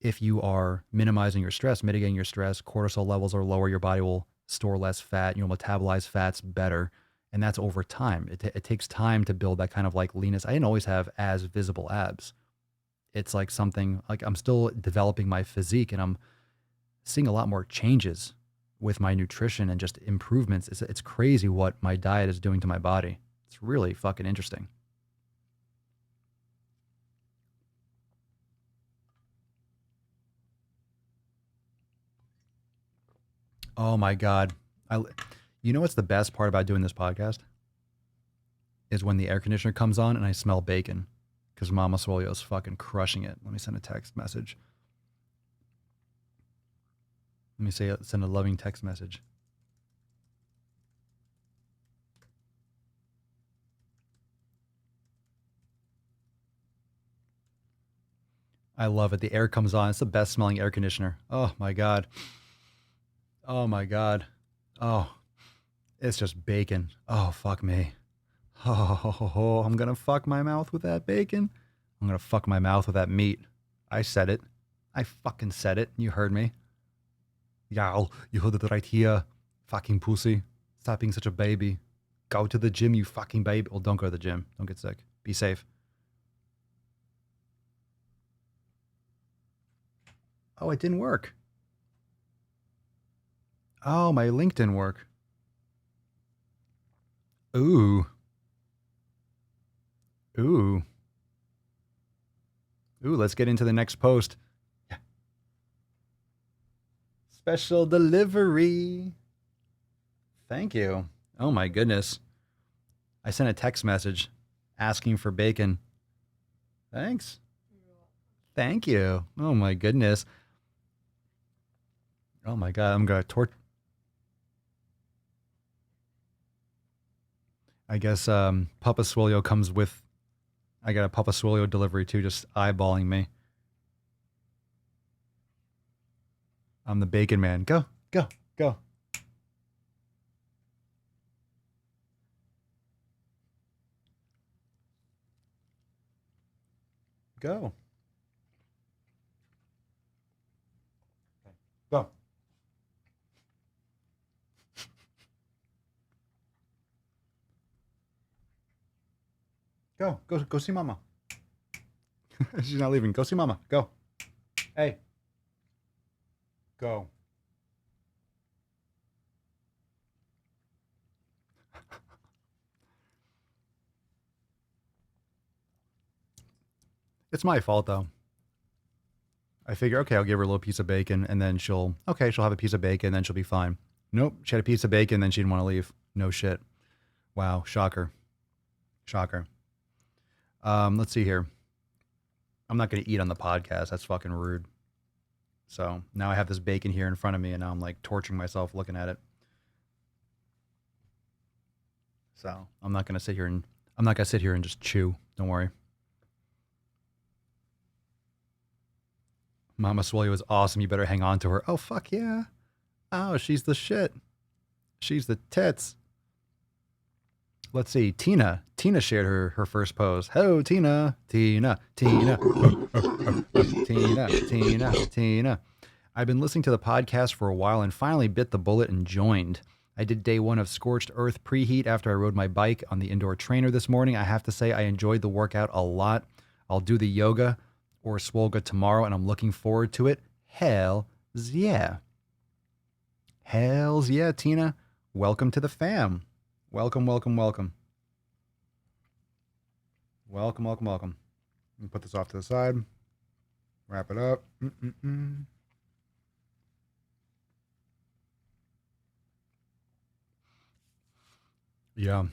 if you are minimizing your stress, mitigating your stress, cortisol levels are lower, your body will store less fat, you'll metabolize fats better. And that's over time. It takes time to build that kind of like leanness. I didn't always have as visible abs. It's like something like I'm still developing my physique and I'm seeing a lot more changes with my nutrition and just improvements. It's crazy what my diet is doing to my body. It's really fucking interesting. Oh my God. You know what's the best part about doing this podcast? Is when the air conditioner comes on and I smell bacon because Mama Swole is fucking crushing it. Let me send a text message. Let me send a loving text message. I love it. The air comes on. It's the best smelling air conditioner. Oh my God. Oh my God. Oh, it's just bacon. Oh, fuck me. Oh, I'm going to fuck my mouth with that bacon. I'm going to fuck my mouth with that meat. I said it. I fucking said it. You heard me. Yeah, you heard it right here. Fucking pussy. Stop being such a baby. Go to the gym, you fucking baby. Well, don't go to the gym. Don't get sick. Be safe. Oh, it didn't work. Oh, my link didn't work. Ooh. Ooh. Ooh, let's get into the next post. Yeah. Special delivery. Thank you. Oh my goodness. I sent a text message asking for bacon. Thanks. Thank you. Oh my goodness. Oh my God, I'm going to I guess Papa Swolio comes with, I got a Papa Swolio delivery too, just eyeballing me. I'm the bacon man. Go, go, go. Go. Go. Go see Mama. She's not leaving. Go see Mama. Go. Hey. Go. It's my fault though. I figure, okay, I'll give her a little piece of bacon and then she'll have a piece of bacon and then she'll be fine. Nope. She had a piece of bacon and then she didn't want to leave. No shit. Wow. Shocker. Shocker. Let's see here. I'm not going to eat on the podcast. That's fucking rude. So now I have this bacon here in front of me and now I'm like torturing myself looking at it. So I'm not going to sit here and just chew. Don't worry. Mama Swolio is awesome. You better hang on to her. Oh, fuck yeah. Oh, she's the shit. She's the tits. Let's see. Tina shared her first post. Hello, Tina. Tina. Tina. I've been listening to the podcast for a while and finally bit the bullet and joined. I did day 1 of Scorched Earth preheat after I rode my bike on the indoor trainer this morning. I have to say I enjoyed the workout a lot. I'll do the yoga or Swolga tomorrow and I'm looking forward to it. Hells yeah. Hells yeah, Tina. Welcome to the fam. Welcome, welcome, welcome. Welcome, welcome, welcome. Let me put this off to the side. Wrap it up. Yeah.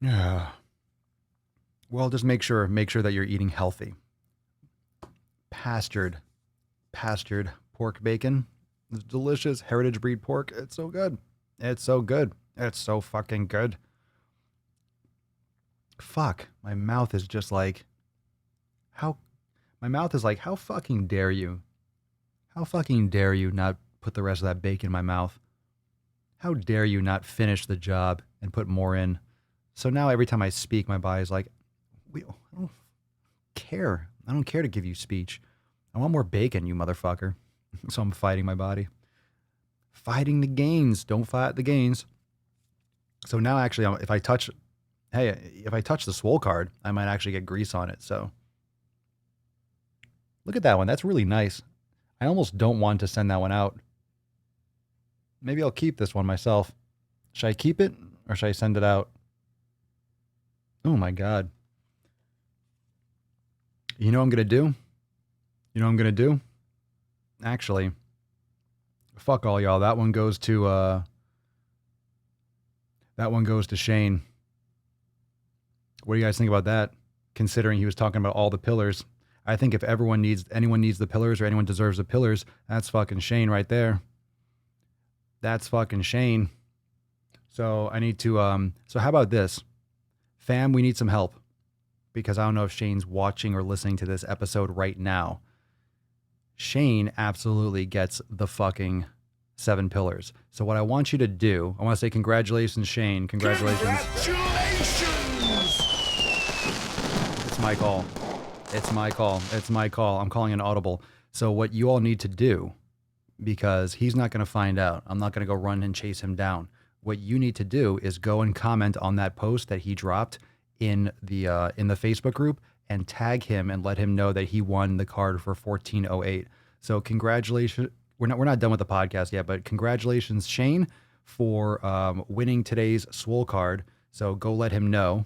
Yeah. Well, just make sure that you're eating healthy. Pastured pork bacon. It's delicious heritage breed pork. It's so good. It's so good. It's so fucking good. Fuck. My mouth is just like how how fucking dare you? How fucking dare you not put the rest of that bacon in my mouth? How dare you not finish the job and put more in? So now every time I speak, my body's like, I don't care. I don't care to give you speech. I want more bacon, you motherfucker. So I'm fighting my body. Fighting the gains. Don't fight the gains. So now actually, if I touch the Swole card, I might actually get grease on it. So look at that one. That's really nice. I almost don't want to send that one out. Maybe I'll keep this one myself. Should I keep it or should I send it out? Oh my God. You know what I'm going to do? You know what I'm going to do? Actually, fuck all y'all. That one goes to Shane. What do you guys think about that? Considering he was talking about all the pillars. I think if anyone needs the pillars or anyone deserves the pillars, that's fucking Shane right there. That's fucking Shane. So I need to so how about this? Fam, we need some help. Because I don't know if Shane's watching or listening to this episode right now. Shane absolutely gets the fucking 7 pillars. So what I want you to do, I want to say congratulations, Shane. Congratulations. It's my call. It's my call. It's my call. I'm calling an audible. So what you all need to do, because he's not going to find out. I'm not going to go run and chase him down. What you need to do is go and comment on that post that he dropped in the Facebook group and tag him and let him know that he won the card for 1408. So congratulations. We're not done with the podcast yet, but congratulations, Shane, for winning today's Swole card. So go let him know.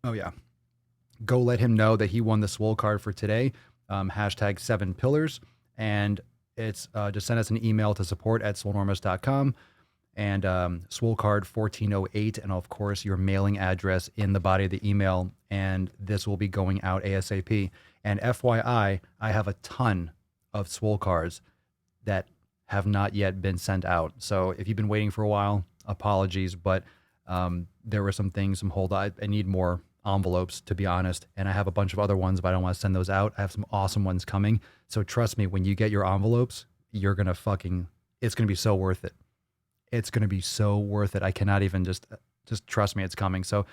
Oh yeah. Go let him know that he won the Swole card for today. Hashtag 7 pillars. And it's just send us an email to support@swolenormous.com. And Swole card 1408, and of course your mailing address in the body of the email, and this will be going out ASAP. And FYI, I have a ton of Swole cards that have not yet been sent out. So if you've been waiting for a while, apologies, but there were some hold. I need more envelopes, to be honest, and I have a bunch of other ones, but I don't want to send those out. I have some awesome ones coming. So trust me, when you get your envelopes, you're gonna it's gonna be so worth it. It's going to be so worth it. I cannot even just trust me, it's coming. So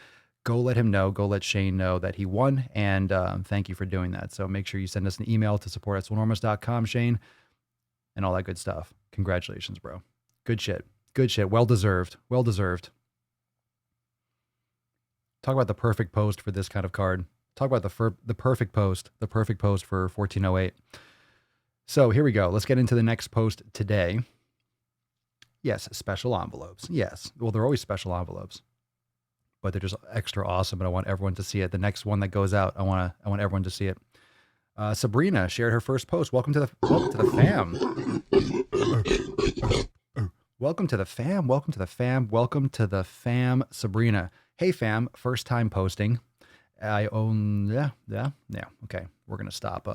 go let him know. Go let Shane know that he won. And thank you for doing that. So make sure you send us an email to support@swolenormous.com, Shane, and all that good stuff. Congratulations, bro. Good shit. Good shit. Well deserved. Well deserved. Talk about the perfect post for this kind of card. Talk about the perfect post. The perfect post for 1408. So here we go. Let's get into the next post today. Yes, special envelopes. Yes. Well, they're always special envelopes, but they're just extra awesome, and I want everyone to see it. The next one that goes out, I want everyone to see it. Sabrina shared her first post. Welcome to the fam. Welcome to the fam. Welcome to the fam. Welcome to the fam, Sabrina. Hey fam, first time posting. I own yeah. Okay, we're gonna stop.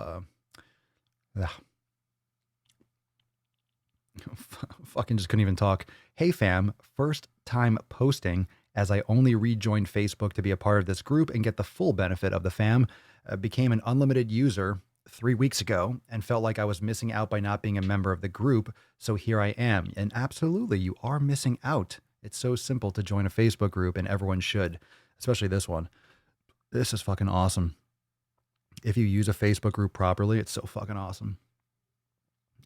Fucking just couldn't even talk. Hey fam, first time posting, as I only rejoined Facebook to be a part of this group and get the full benefit of the fam. Became an unlimited user 3 weeks ago and felt like I was missing out by not being a member of the group. So here I am. And absolutely, you are missing out. It's so simple to join a Facebook group, and everyone should, especially this one. This is fucking awesome. If you use a Facebook group properly, it's so fucking awesome.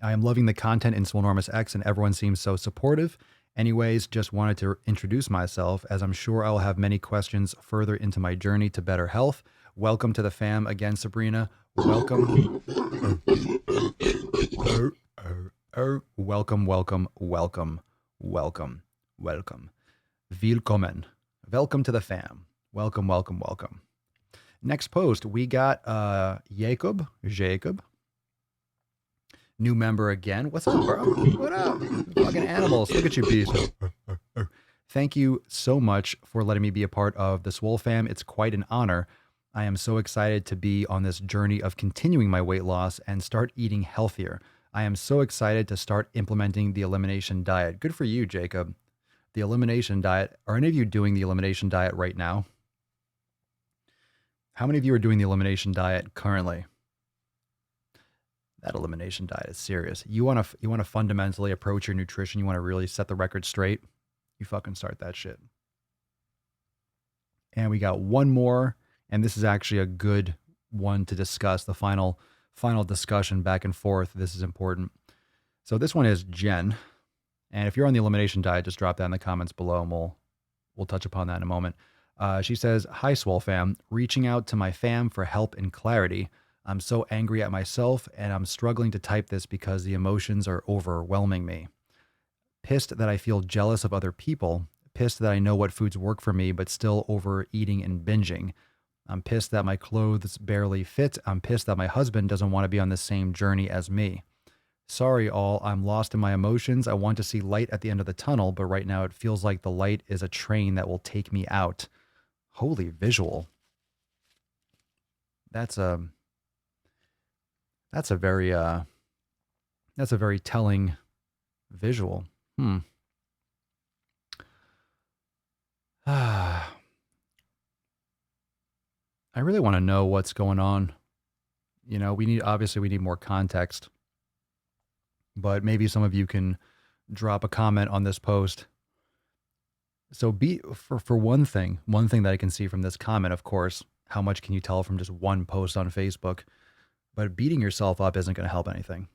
I am loving the content in Swolenormous X, and everyone seems so supportive Anyways, just wanted to introduce myself as I'm sure I'll have many questions further into my journey to better health. Welcome to the fam again, Sabrina. Welcome. Welcome, welcome, welcome, welcome, welcome. Willkommen. Welcome to the fam. Welcome, welcome, welcome. Next post, we got Jacob. New member again. What's up, bro? What up? Fucking animals. Look at you, beast. Thank you so much for letting me be a part of the Swole fam. It's quite an honor. I am so excited to be on this journey of continuing my weight loss and start eating healthier. I am so excited to start implementing the elimination diet. Good for you, Jacob. The elimination diet. Are any of you doing the elimination diet right now? How many of you are doing the elimination diet currently? That elimination diet is serious. You want to fundamentally approach your nutrition. You want to really set the record straight. You fucking start that shit. And we got one more, and this is actually a good one to discuss. The final discussion back and forth. This is important. So this one is Jen, and if you're on the elimination diet, just drop that in the comments below, and we'll touch upon that in a moment. She says, "Hi, Swole fam. Reaching out to my fam for help and clarity. I'm so angry at myself, and I'm struggling to type this because the emotions are overwhelming me. Pissed that I feel jealous of other people. Pissed that I know what foods work for me, but still overeating and binging. I'm pissed that my clothes barely fit. I'm pissed that my husband doesn't want to be on the same journey as me. Sorry, all. I'm lost in my emotions. I want to see light at the end of the tunnel, but right now it feels like the light is a train that will take me out." Holy visual. That's a very telling visual. I really want to know what's going on. You know, we need more context, but maybe some of you can drop a comment on this post. So for one thing that I can see from this comment, of course, how much can you tell from just one post on Facebook? But beating yourself up isn't going to help anything.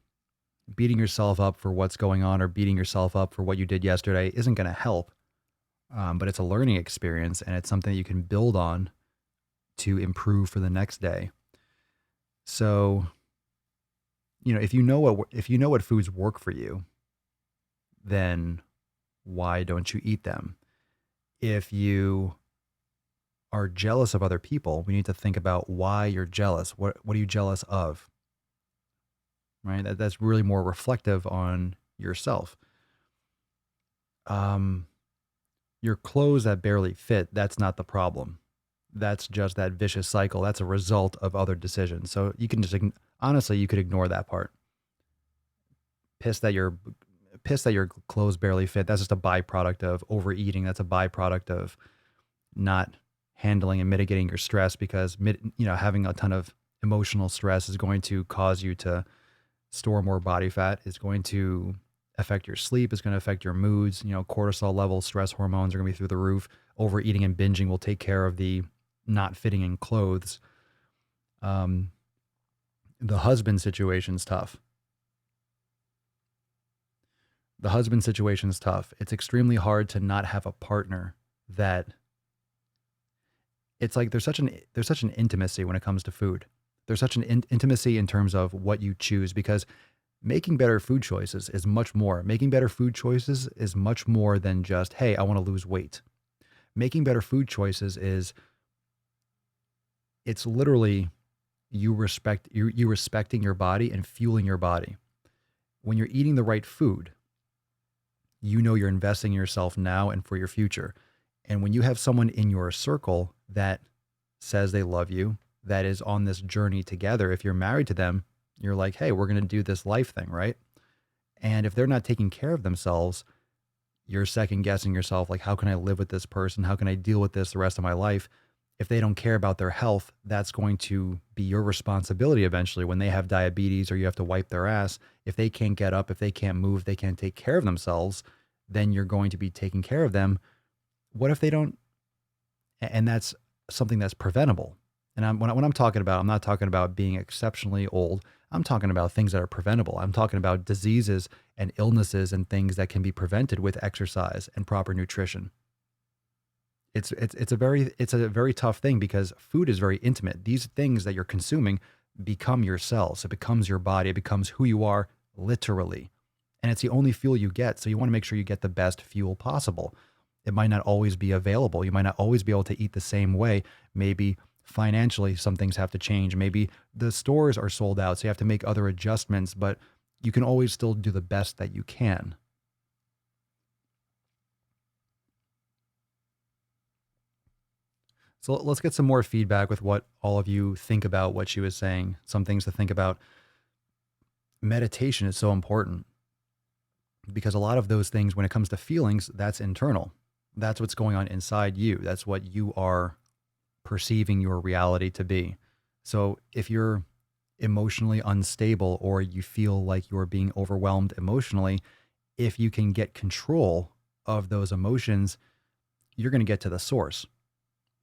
Beating yourself up for what's going on or beating yourself up for what you did yesterday isn't going to help. But it's a learning experience, and it's something that you can build on to improve for the next day. So, you know, if you know what foods work for you, then why don't you eat them? If you are jealous of other people, we need to think about why you're jealous. What are you jealous of? Right? That's really more reflective on yourself. Your clothes that barely fit, that's not the problem. That's just that vicious cycle. That's a result of other decisions. So you can just, honestly, you could ignore that part. Pissed that your clothes barely fit. That's just a byproduct of overeating. That's a byproduct of not handling and mitigating your stress, because having a ton of emotional stress is going to cause you to store more body fat. It's going to affect your sleep. It's going to affect your moods. Cortisol levels, stress hormones are going to be through the roof. Overeating and binging will take care of the not fitting in clothes. The husband situation's tough. It's extremely hard to not have a partner that it's like there's such an intimacy when it comes to food. There's such an intimacy in terms of what you choose, because making better food choices is much more. Making better food choices is much more than just, hey, I want to lose weight. Making better food choices it's literally you respecting your body and fueling your body. When you're eating the right food, you're investing in yourself now and for your future. And when you have someone in your circle that says they love you, that is on this journey together, if you're married to them, you're like, hey, we're going to do this life thing, right? And if they're not taking care of themselves, you're second guessing yourself, like, how can I live with this person? How can I deal with this the rest of my life? If they don't care about their health, that's going to be your responsibility eventually when they have diabetes or you have to wipe their ass. If they can't get up, if they can't move, they can't take care of themselves, then you're going to be taking care of them. What if they don't? And that's something that's preventable. And when I'm talking about, I'm not talking about being exceptionally old. I'm talking about things that are preventable. I'm talking about diseases and illnesses and things that can be prevented with exercise and proper nutrition. It's a very tough thing because food is very intimate. These things that you're consuming become your cells. It becomes your body. It becomes who you are literally. And it's the only fuel you get. So you want to make sure you get the best fuel possible. It might not always be available. You might not always be able to eat the same way. Maybe financially, some things have to change. Maybe the stores are sold out. So you have to make other adjustments, but you can always still do the best that you can. So let's get some more feedback with what all of you think about what she was saying. Some things to think about. Meditation is so important because a lot of those things, when it comes to feelings, that's internal. That's what's going on inside you. That's what you are perceiving your reality to be. So if you're emotionally unstable or you feel like you're being overwhelmed emotionally, if you can get control of those emotions, you're going to get to the source.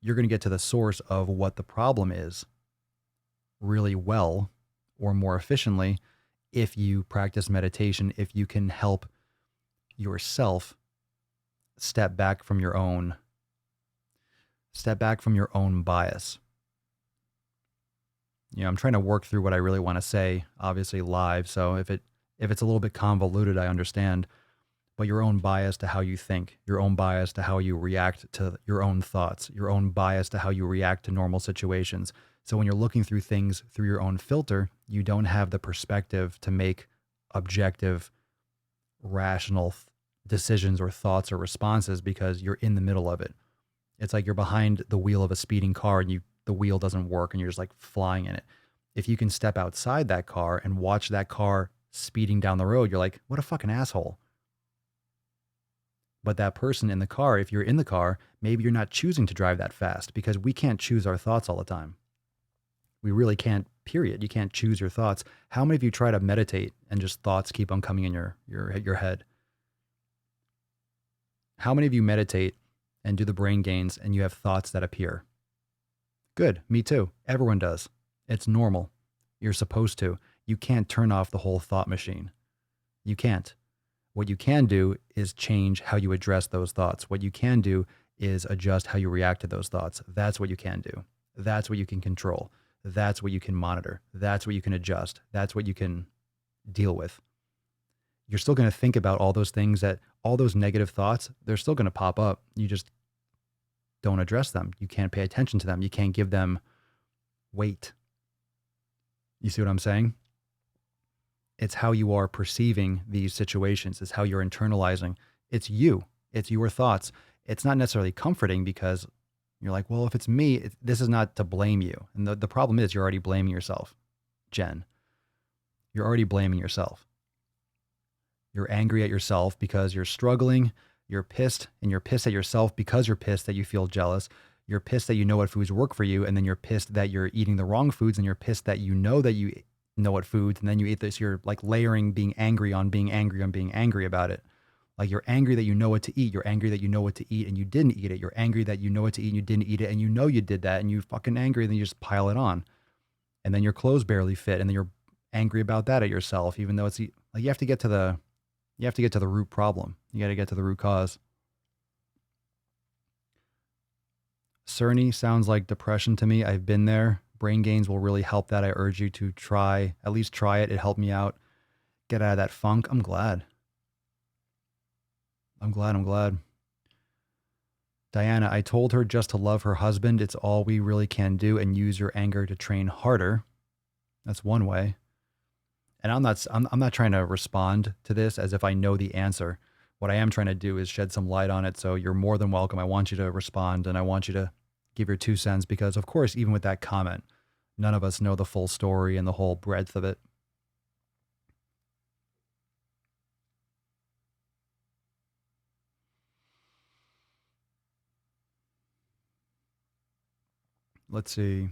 You're going to get to the source of what the problem is really well or more efficiently if you practice meditation, if you can help yourself step back from your own bias. You know, I'm trying to work through what I really want to say, obviously live. So if it's a little bit convoluted, I understand. But your own bias to how you think, your own bias to how you react to your own thoughts, your own bias to how you react to normal situations. So when you're looking through things through your own filter, you don't have the perspective to make objective, rational decisions or thoughts or responses because you're in the middle of it. It's like you're behind the wheel of a speeding car and the wheel doesn't work and you're just like flying in it. If you can step outside that car and watch that car speeding down the road, you're like, what a fucking asshole. But that person in the car, if you're in the car, maybe you're not choosing to drive that fast because we can't choose our thoughts all the time. We really can't, period. You can't choose your thoughts. How many of you try to meditate and just thoughts keep on coming in your head? How many of you meditate and do the brain gains and you have thoughts that appear? Good, me too. Everyone does. It's normal. You're supposed to. You can't turn off the whole thought machine. You can't. What you can do is change how you address those thoughts. What you can do is adjust how you react to those thoughts. That's what you can do. That's what you can control. That's what you can monitor. That's what you can adjust. That's what you can deal with. You're still going to think about all those things all those negative thoughts, they're still going to pop up. You just don't address them. You can't pay attention to them. You can't give them weight. You see what I'm saying? It's how you are perceiving these situations. It's how you're internalizing. It's you. It's your thoughts. It's not necessarily comforting because you're like, well, if it's me, this is not to blame you. And the problem is you're already blaming yourself, Jen. You're already blaming yourself. You're angry at yourself because you're struggling. You're pissed, and you're pissed at yourself because you're pissed that you feel jealous. You're pissed that you know what foods work for you, and then you're pissed that you're eating the wrong foods, and you're pissed that you know what foods, and then you eat this. You're like layering being angry on being angry on being angry about it. Like you're angry that you know what to eat. You're angry that you know what to eat and you didn't eat it. You're angry that you know what to eat and you didn't eat it, and you know you did that, and you're fucking angry, and then you just pile it on. And then your clothes barely fit, and then you're angry about that at yourself, even though it's like you have to get to the root problem. You got to get to the root cause. Cerny sounds like depression to me. I've been there. Brain gains will really help that. I urge you to at least try it. It helped me out. Get out of that funk. I'm glad. Diana, I told her just to love her husband. It's all we really can do, and use your anger to train harder. That's one way. And I'm not trying to respond to this as if I know the answer. What I am trying to do is shed some light on it. So you're more than welcome. I want you to respond and I want you to give your 2 cents because, of course, even with that comment, none of us know the full story and the whole breadth of it. Let's see.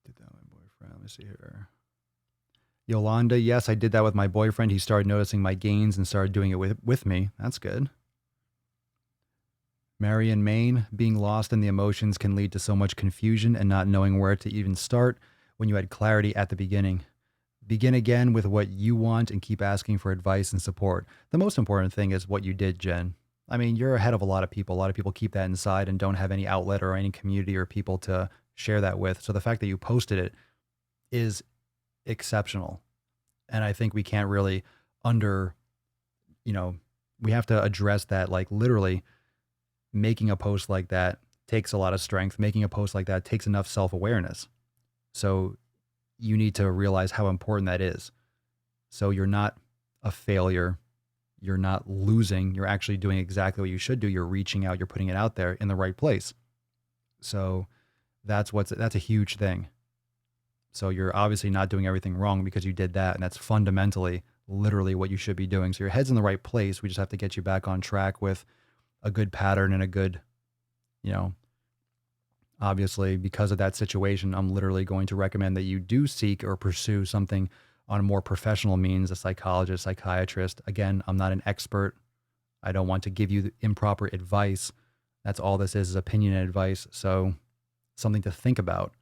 Did that with my boyfriend. Let me see here. Yolanda, yes, I did that with my boyfriend. He started noticing my gains and started doing it with me. That's good. Marion Main, being lost in the emotions can lead to so much confusion and not knowing where to even start when you had clarity at the beginning. Begin again with what you want and keep asking for advice and support. The most important thing is what you did, Jen. I mean, you're ahead of a lot of people. A lot of people keep that inside and don't have any outlet or any community or people to share that with. So the fact that you posted it is exceptional. And I think we can't really we have to address that. Like, literally, making a post like that takes a lot of strength. Making a post like that takes enough self-awareness. So you need to realize how important that is. So you're not a failure. You're not losing. You're actually doing exactly what you should do. You're reaching out. You're putting it out there in the right place. So that's a huge thing. So you're obviously not doing everything wrong because you did that. And that's fundamentally, literally what you should be doing. So your head's in the right place. We just have to get you back on track with a good pattern and a good, obviously, because of that situation, I'm literally going to recommend that you do seek or pursue something on a more professional means, a psychologist, psychiatrist. Again, I'm not an expert. I don't want to give you improper advice. That's all this is opinion and advice. So something to think about.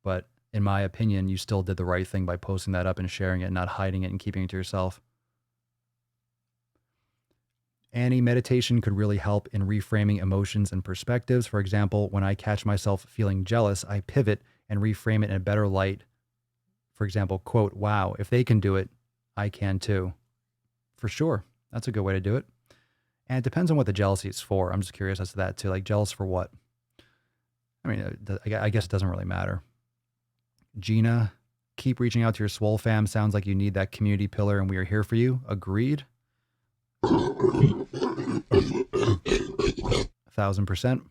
But in my opinion, you still did the right thing by posting that up and sharing it, not hiding it and keeping it to yourself. Annie, meditation could really help in reframing emotions and perspectives. For example, when I catch myself feeling jealous, I pivot and reframe it in a better light. For example, quote, wow, if they can do it, I can too. For sure. That's a good way to do it. And it depends on what the jealousy is for. I'm just curious as to that too. Like, jealous for what? I mean, I guess it doesn't really matter. Gina, keep reaching out to your Swole fam. Sounds like you need that community pillar and we are here for you. Agreed. 1,000%.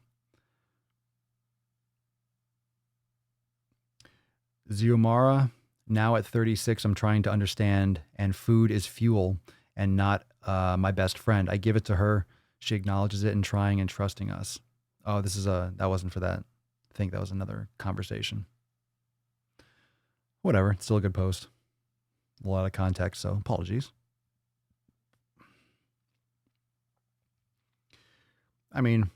Ziomara, now at 36, I'm trying to understand, and food is fuel and not my best friend. I give it to her. She acknowledges it and trying and trusting us. Oh, that wasn't for that. I think that was another conversation. Whatever. It's still a good post. A lot of context, so apologies. I mean,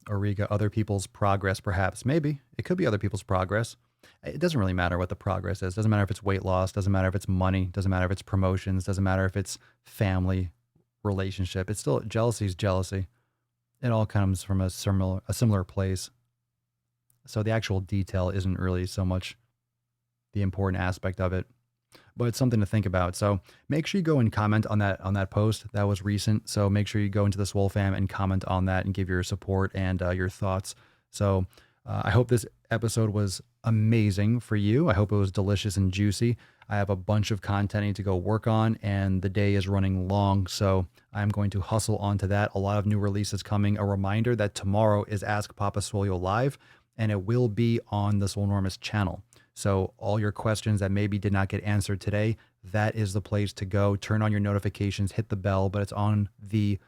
Origa, other people's progress, perhaps. Maybe. It could be other people's progress. It doesn't really matter what the progress is. Doesn't matter if it's weight loss. Doesn't matter if it's money. Doesn't matter if it's promotions. Doesn't matter if it's family, relationship. It's still, jealousy is jealousy. It all comes from a similar place. So the actual detail isn't really so much the important aspect of it, but it's something to think about. So make sure you go and comment on that post. That was recent. So make sure you go into the Swole fam and comment on that and give your support and your thoughts. So I hope this episode was amazing for you. I hope it was delicious and juicy. I have a bunch of content I need to go work on and the day is running long. So I'm going to hustle onto that. A lot of new releases coming. A reminder that tomorrow is Ask Papa Swole live and it will be on the Swolenormous channel. So all your questions that maybe did not get answered today, that is the place to go. Turn on your notifications, hit the bell, but it's on the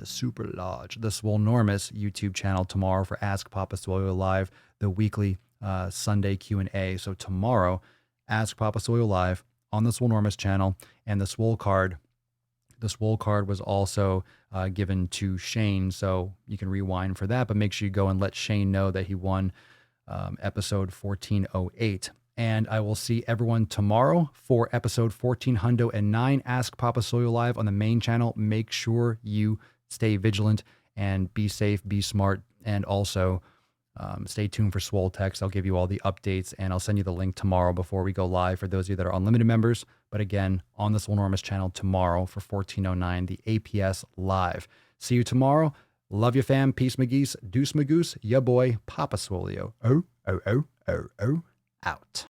super large, the Swolenormous YouTube channel tomorrow for Ask Papa Swole Live, the weekly Sunday Q&A. So tomorrow, Ask Papa Swole Live on the Swolenormous channel, and the Swole card. The Swole card was also given to Shane, so you can rewind for that, but make sure you go and let Shane know that he won episode 1408. And I will see everyone tomorrow for episode 1409, Ask Papa Swole Live on the main channel. Make sure you stay vigilant and be safe, be smart, and also stay tuned for Swole Text. I'll give you all the updates and I'll send you the link tomorrow before we go live for those of you that are unlimited members. But again, on the Swolenormous channel tomorrow for 1409, the APS Live. See you tomorrow. Love you, fam. Peace, McGeese. Deuce, Magoose. Ya boy, Papa Swolio. Out.